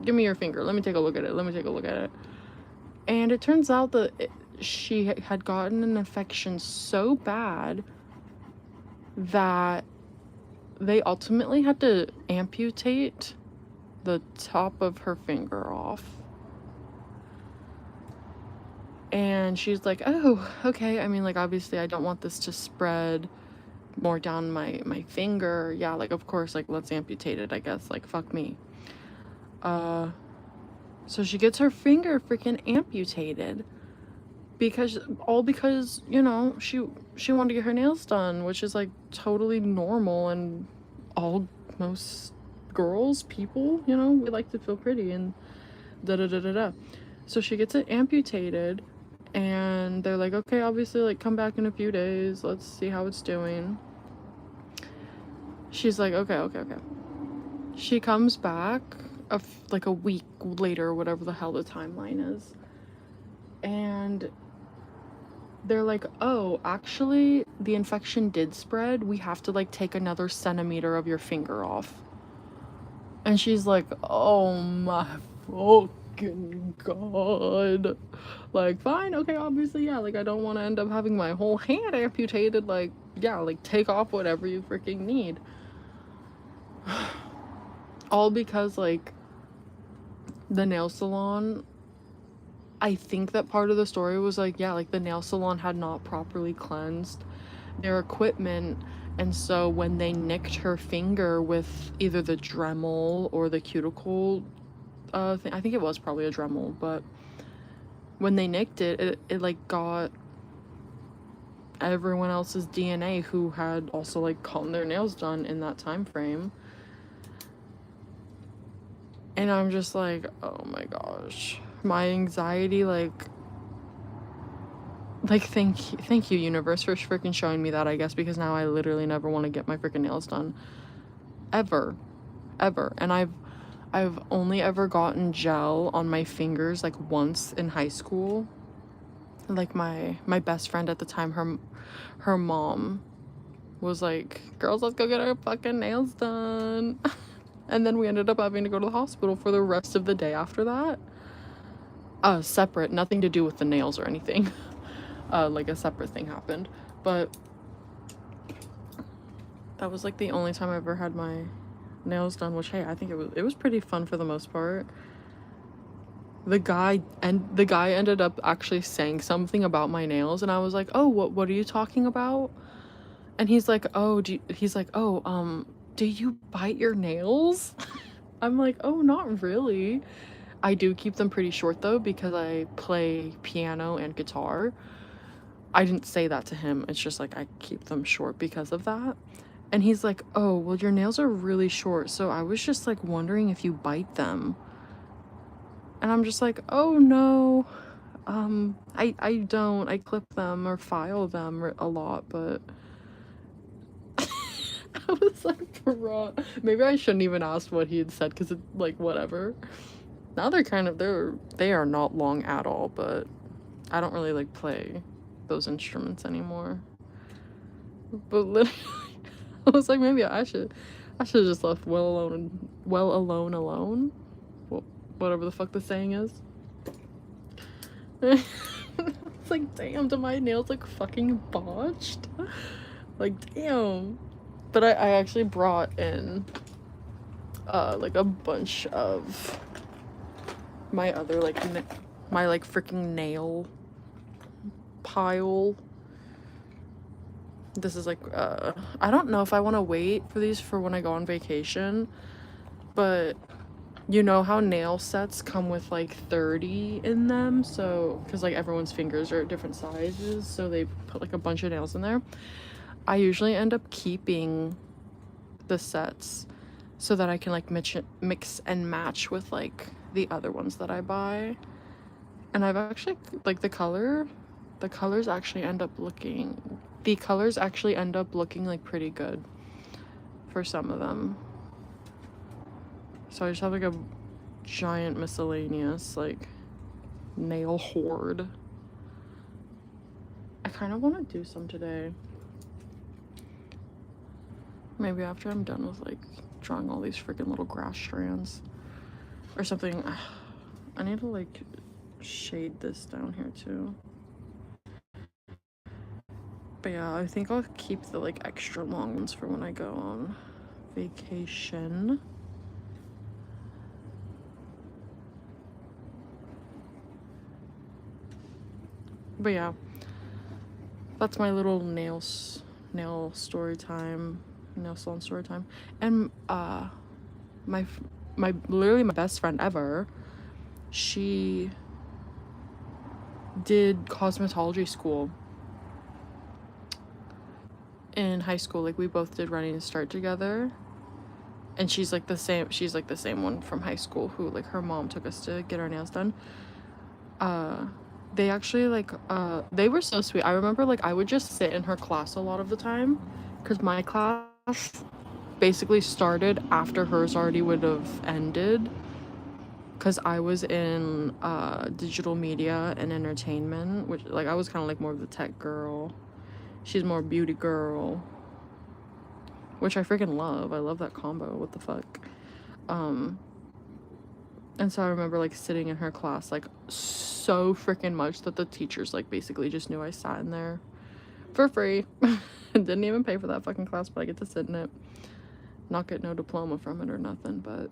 give me your finger. Let me take a look at it. And it turns out that she had gotten an infection so bad that they ultimately had to amputate the top of her finger off. And she's like, oh, okay. I mean, like, obviously I don't want this to spread more down my finger. Yeah, like, of course, like, let's amputate it, I guess. Like, fuck me. So she gets her finger freaking amputated because, you know, she wanted to get her nails done, which is like totally normal, and most people, you know, we like to feel pretty and da da da da da. So she gets it amputated, And they're like, okay, obviously, like, come back in a few days. Let's see how it's doing. She's like, okay. She comes back like a week later, whatever the hell the timeline is. And they're like, oh, actually, the infection did spread. We have to, like, take another centimeter of your finger off. And she's like, oh my fucking god. Like, fine, okay, obviously, yeah, like, I don't want to end up having my whole hand amputated. Like, yeah, like, take off whatever you freaking need. All because, like, the nail salon, I think that part of the story was like, yeah, like, the nail salon had not properly cleansed their equipment, and so when they nicked her finger with either the Dremel or the cuticle thing, I think it was probably a Dremel, but when they nicked it, it like got everyone else's DNA who had also like gotten their nails done in that time frame. And I'm just like, oh my gosh, my anxiety, like thank you universe for freaking showing me that, I guess, because now I literally never want to get my freaking nails done ever. And I've only ever gotten gel on my fingers like once in high school. Like my best friend at the time, her mom was like, girls, let's go get our fucking nails done. And then we ended up having to go to the hospital for the rest of the day after that. Separate, nothing to do with the nails or anything. Like a separate thing happened. But that was like the only time I ever had my nails done, which, hey, I think it was pretty fun for the most part. The guy ended up actually saying something about my nails, and I was like, oh, what are you talking about? And he's like, oh, do you bite your nails? I'm like, oh, not really. I do keep them pretty short though, because I play piano and guitar. I didn't say that to him. It's just like I keep them short because of that. And he's like, oh, well, your nails are really short, so I was just like wondering if you bite them. And I'm just like, oh no. I don't. I clip them or file them a lot, but I was like, bruh. Maybe I shouldn't even ask what he had said, because it's like, whatever. Now they are not long at all, but I don't really like play those instruments anymore. But literally, I was like, maybe I should have just left well alone. Well, whatever the fuck the saying is. It's like, damn, do my nails look fucking botched? Like, damn. But I actually brought in like a bunch of my other like my like freaking nail pile. This is like I don't know if I want to wait for these for when I go on vacation, but you know how nail sets come with like 30 in them, so because like everyone's fingers are different sizes, so they put like a bunch of nails in there. I usually end up keeping the sets so that I can like mix and match with like the other ones that I buy. And I've actually like the colors actually end up looking like pretty good for some of them. So I just have like a giant miscellaneous like nail hoard. I kind of want to do some today. Maybe after I'm done with like drawing all these freaking little grass strands or something. I need to like shade this down here too. But yeah, I think I'll keep the like extra long ones for when I go on vacation. But yeah, that's my little nail story time, nail salon story time. And my literally my best friend ever, she did cosmetology school in high school. Like we both did Running Start together, and she's like the same one from high school who like her mom took us to get our nails done. they actually like they were so sweet. I remember like I would just sit in her class a lot of the time because my class basically started after hers already would have ended, because I was in digital media and entertainment, which like I was kind of like more of the tech girl. She's more beauty girl, which I freaking love. I love that combo. What the fuck? Um, and so I remember like sitting in her class like so freaking much that the teachers like basically just knew I sat in there for free. Didn't even pay for that fucking class, but I get to sit in it. Not get no diploma from it or nothing, but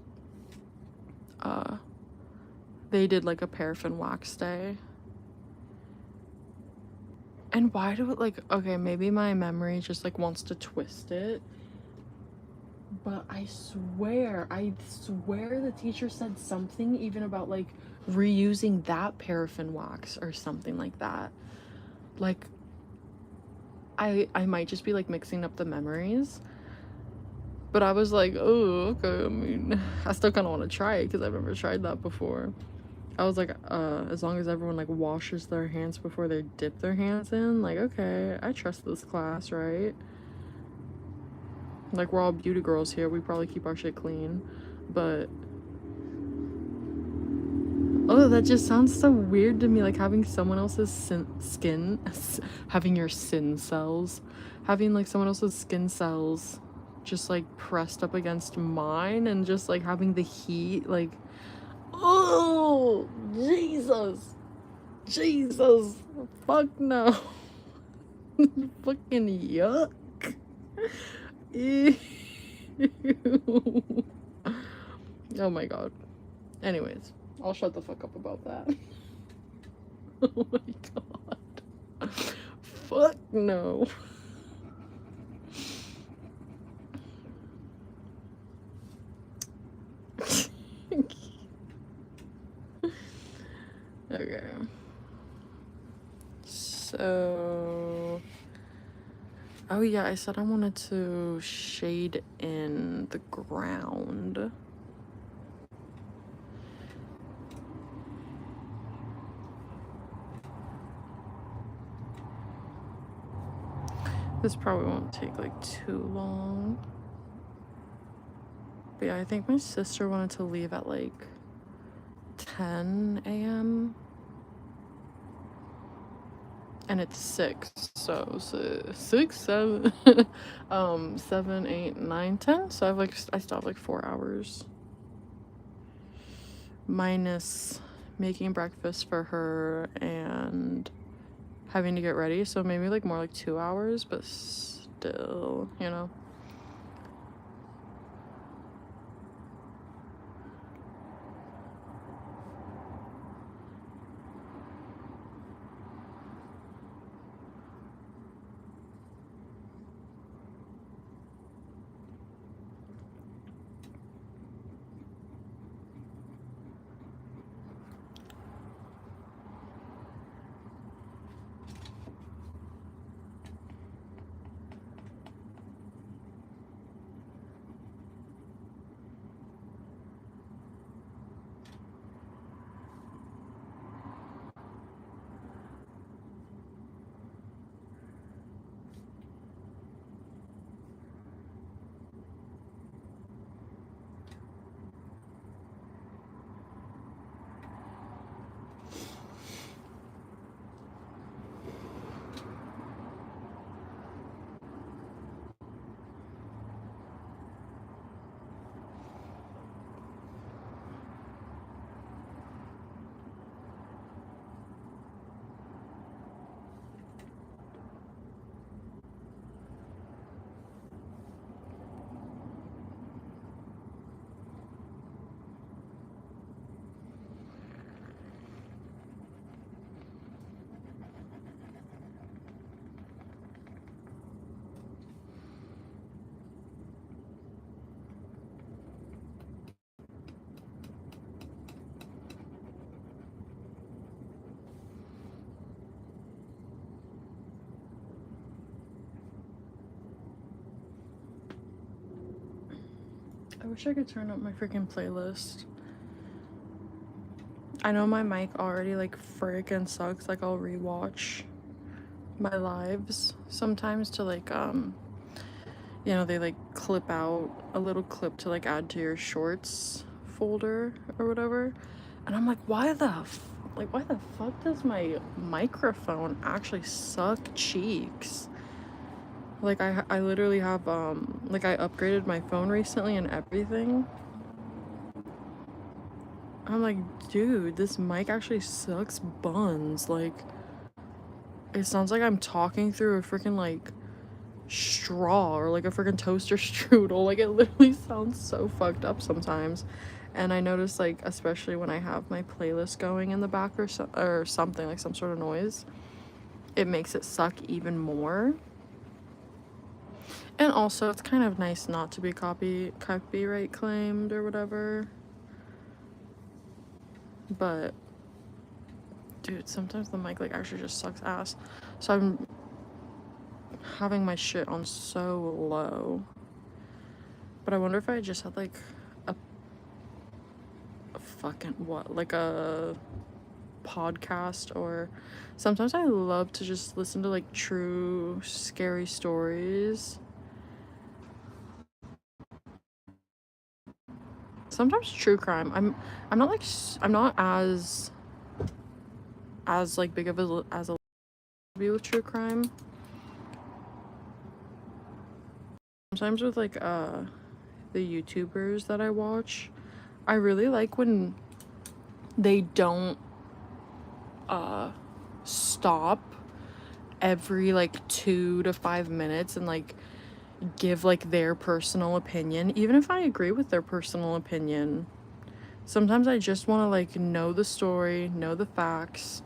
they did like a paraffin wax day. And why do it like, okay, maybe my memory just like wants to twist it, but I swear the teacher said something even about like reusing that paraffin wax or something like that. Like I might just be like mixing up the memories, but I was like, oh, okay. I mean, I still kind of want to try it because I've never tried that before. I was like, as long as everyone like washes their hands before they dip their hands in, like, okay, I trust this class, right? Like, we're all beauty girls here. We probably keep our shit clean. But, oh, that just sounds so weird to me. Like, having someone else's skin, having your sin cells, having, like, someone else's skin cells just, like, pressed up against mine and just, like, having the heat, like, oh, Jesus. Jesus. Fuck no. Fucking yuck. Ew. Oh my god. Anyways, I'll shut the fuck up about that. Oh my god. Fuck no. Okay. So, oh yeah, I said I wanted to shade in the ground. This probably won't take like too long. But yeah, I think my sister wanted to leave at like 10 a.m. and it's 6, so 6, 7, 7, 8, 9, 10. So I still have like 4 hours. Minus making breakfast for her and having to get ready, so maybe like more like 2 hours, but still, you know. I wish I could turn up my freaking playlist. I know my mic already like freaking sucks. Like I'll rewatch my lives sometimes to like you know, they like clip out a little clip to like add to your shorts folder or whatever. And I'm like, why the fuck does my microphone actually suck cheeks? Like I literally have like I upgraded my phone recently and everything. I'm like, dude, this mic actually sucks buns. Like it sounds like I'm talking through a freaking like straw or like a freaking toaster strudel. Like it literally sounds so fucked up sometimes. And I notice like especially when I have my playlist going in the back or something like some sort of noise, it makes it suck even more. And also it's kind of nice not to be copyright claimed or whatever. But dude, sometimes the mic like actually just sucks ass. So I'm having my shit on so low. But I wonder if I just had like a fucking what? Like a podcast, or sometimes I love to just listen to like true scary stories. Sometimes true crime. I'm not like I'm not as like big of a as a be with true crime. Sometimes with like the YouTubers that I watch, I really like when they don't stop every like 2 to 5 minutes and like give like their personal opinion, even if I agree with their personal opinion. Sometimes I just want to like know the story, know the facts,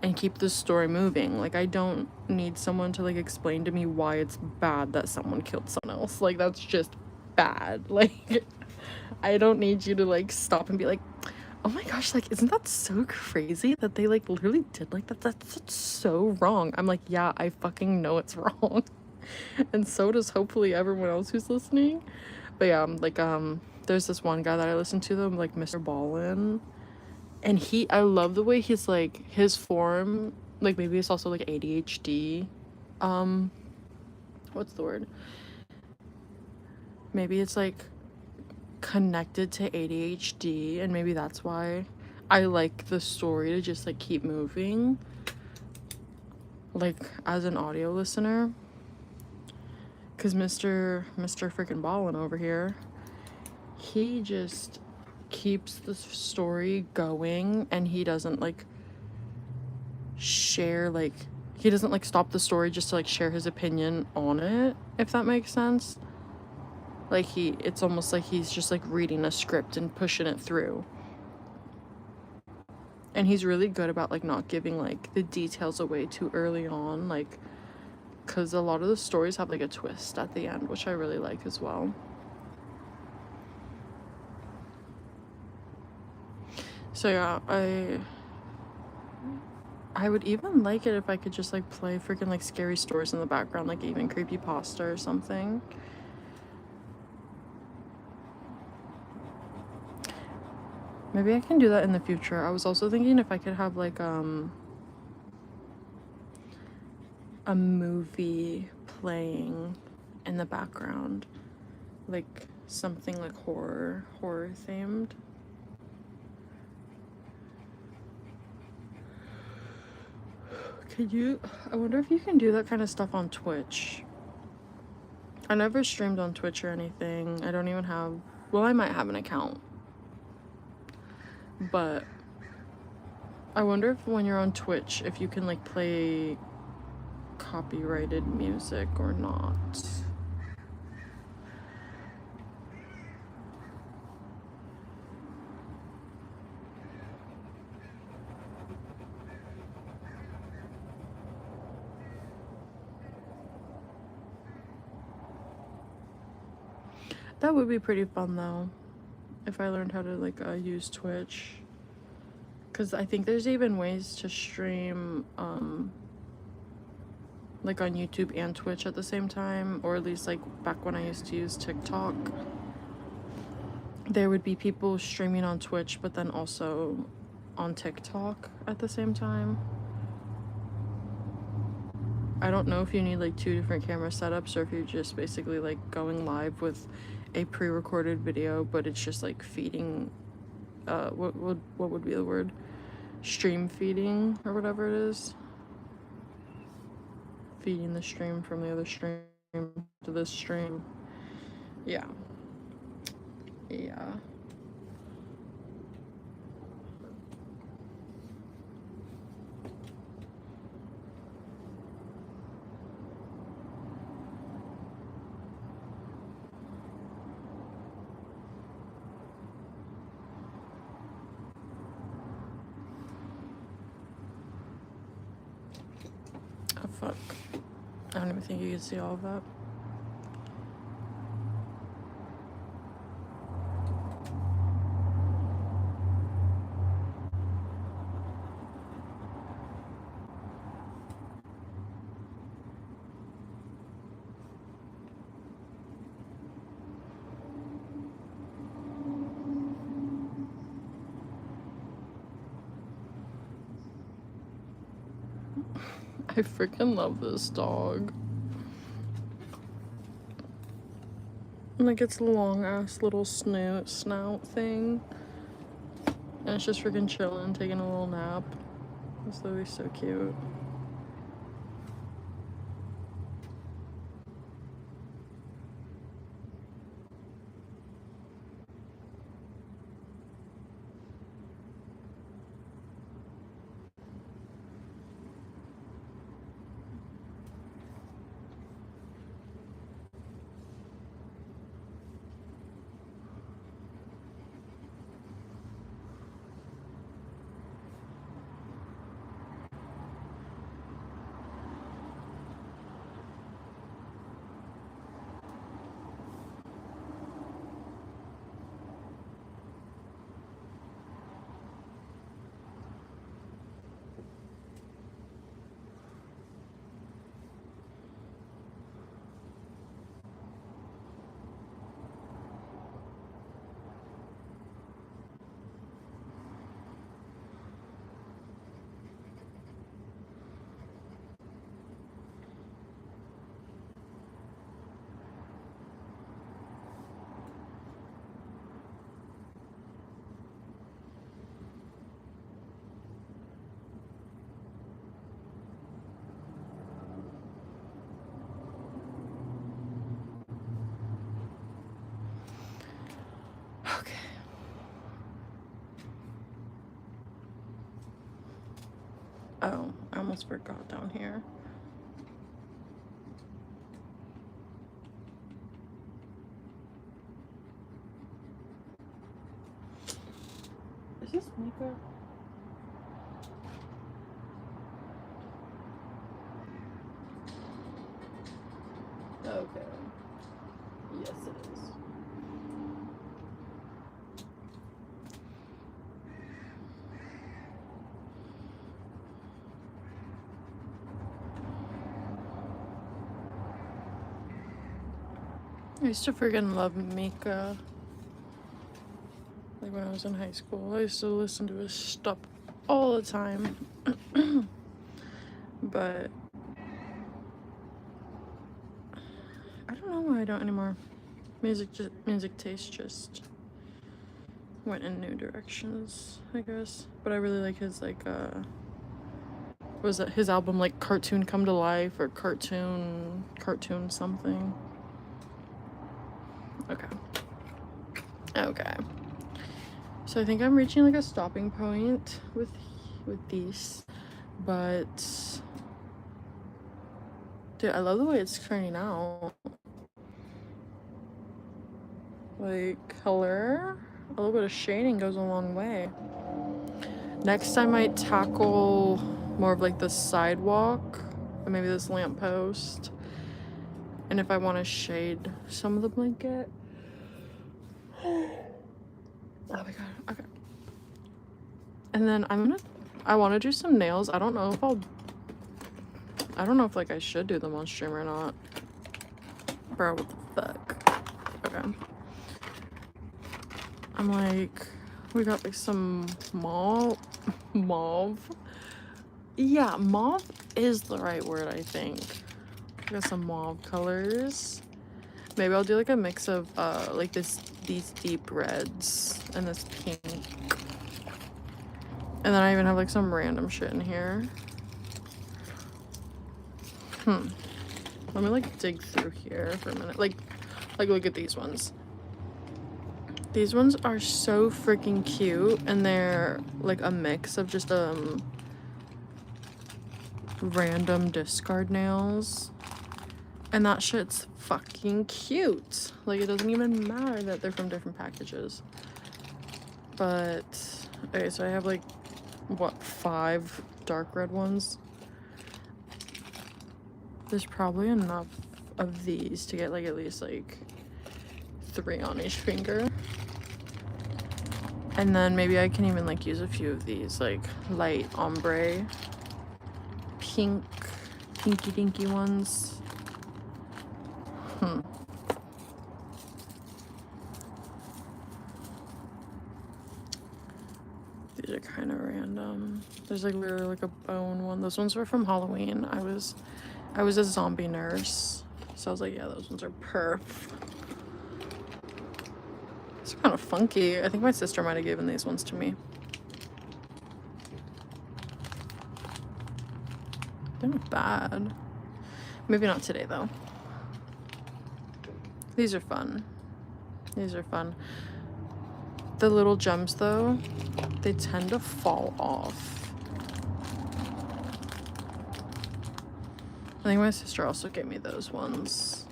and keep the story moving. Like I don't need someone to like explain to me why it's bad that someone killed someone else. Like that's just bad. Like I don't need you to like stop and be like, oh my gosh, like isn't that so crazy that they like literally did like that? That's so wrong. I'm like, yeah, I fucking know it's wrong. And so does hopefully everyone else who's listening. But yeah, like there's this one guy that I listen to, them like Mr. Ballin, and I love the way he's like his form, like maybe it's also like ADHD. What's the word? Maybe it's like connected to ADHD, and maybe that's why I like the story to just like keep moving, like as an audio listener. Cause Mr. freaking Ballin over here, he just keeps the story going, and he doesn't like share like he doesn't like stop the story just to like share his opinion on it, if that makes sense. Like it's almost like he's just like reading a script and pushing it through. And he's really good about like not giving like the details away too early on, like because a lot of the stories have like a twist at the end, which I really like as well. So yeah, I would even like it if I could just like play freaking like scary stories in the background, like even creepypasta or something. Maybe I can do that in the future. I was also thinking if I could have like a movie playing in the background, like something like horror themed. I wonder if you can do that kind of stuff on Twitch. I never streamed on Twitch or anything. I don't even have, well, I might have an account. But I wonder if when you're on Twitch, if you can like play copyrighted music or not. That would be pretty fun though, if I learned how to like use Twitch. Cause I think there's even ways to stream like on YouTube and Twitch at the same time, or at least like back when I used to use TikTok. There would be people streaming on Twitch, but then also on TikTok at the same time. I don't know if you need like 2 different camera setups or if you're just basically like going live with a pre-recorded video, but it's just like feeding, what would be the word? Stream feeding or whatever it is. Feeding the stream from the other stream to this stream. Yeah. Yeah. Oh fuck. I don't even think you can see all of that. I freaking love this dog. Like, it's a long ass little snout thing. And it's just freaking chilling, taking a little nap. It's literally so cute. Okay. Oh, I almost forgot down here. Is this Mika? Okay. Yes, it is. I used to freaking love Mika. Like when I was in high school, I used to listen to his stuff all the time. But I don't know why I don't anymore. Music taste just went in new directions, I guess. But I really like his like was that his album like Cartoon Come to Life or Cartoon something. Okay. So I think I'm reaching like a stopping point with these, but dude, I love the way it's turning out. Like color, a little bit of shading goes a long way. Next I might tackle more of like the sidewalk or maybe this lamppost. And if I want to shade some of the blanket. Oh my god, okay. And then I want to do some nails. I don't know if like I should do them on stream or not. Bro, what the fuck? Okay. I'm like, We got like some mauve. Yeah, mauve is the right word, I think. We got some mauve colors. Maybe I'll do like a mix of like these deep reds and this pink. And then I even have like some random shit in here. Let me like dig through here for a minute. Like look at these ones. These ones are so freaking cute, and they're like a mix of just random discard nails. And that shit's fucking cute. Like, it doesn't even matter that they're from different packages. But okay, so I have like what, 5 dark red ones? There's probably enough of these to get like at least like 3 on each finger. And then maybe I can even like use a few of these like light ombre pinky dinky ones. These are kind of random. There's like literally like a bone one. Those ones were from Halloween. I was a zombie nurse, so I was like, yeah, those ones are perf. It's kind of funky. I think my sister might have given these ones to me. They're not bad. Maybe not today though. These are fun. These are fun. The little gems though, they tend to fall off. I think my sister also gave me those ones.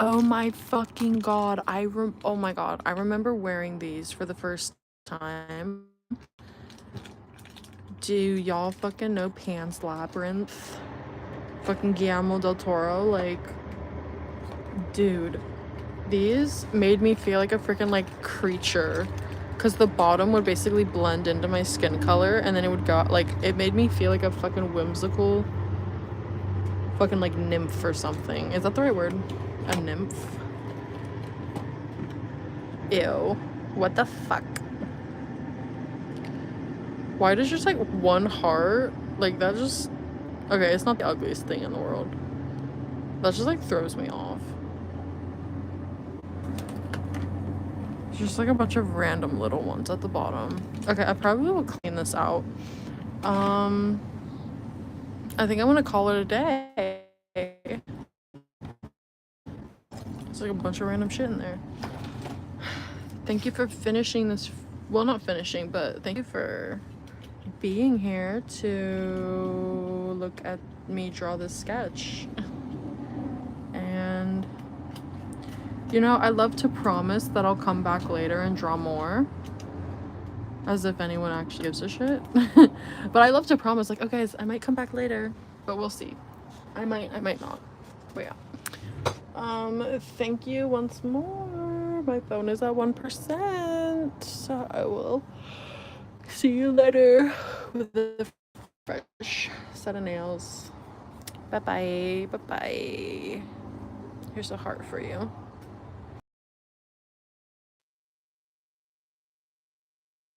Oh my fucking god, oh my god, I remember wearing these for the first time. Do y'all fucking know Pan's Labyrinth? Fucking Guillermo del Toro, like, dude, these made me feel like a freaking like creature, because the bottom would basically blend into my skin color, and then it would go like, it made me feel like a fucking whimsical fucking like nymph or something. Is that the right word? A nymph? Ew. What the fuck? Why does just like one heart, like that just, okay, it's not the ugliest thing in the world. That just like throws me off. Just like a bunch of random little ones at the bottom. Okay, I probably will clean this out. I think I'm gonna call it a day. There's like a bunch of random shit in there. Thank you for finishing this, well, not finishing, but thank you for being here to look at me draw this sketch. And you know, I love to promise that I'll come back later and draw more, as if anyone actually gives a shit. But I love to promise, like, okay, I might come back later, but we'll see. I might not. But yeah. Thank you once more. My phone is at 1%, so I will see you later with a fresh set of nails. Bye bye. Bye bye. Here's a heart for you.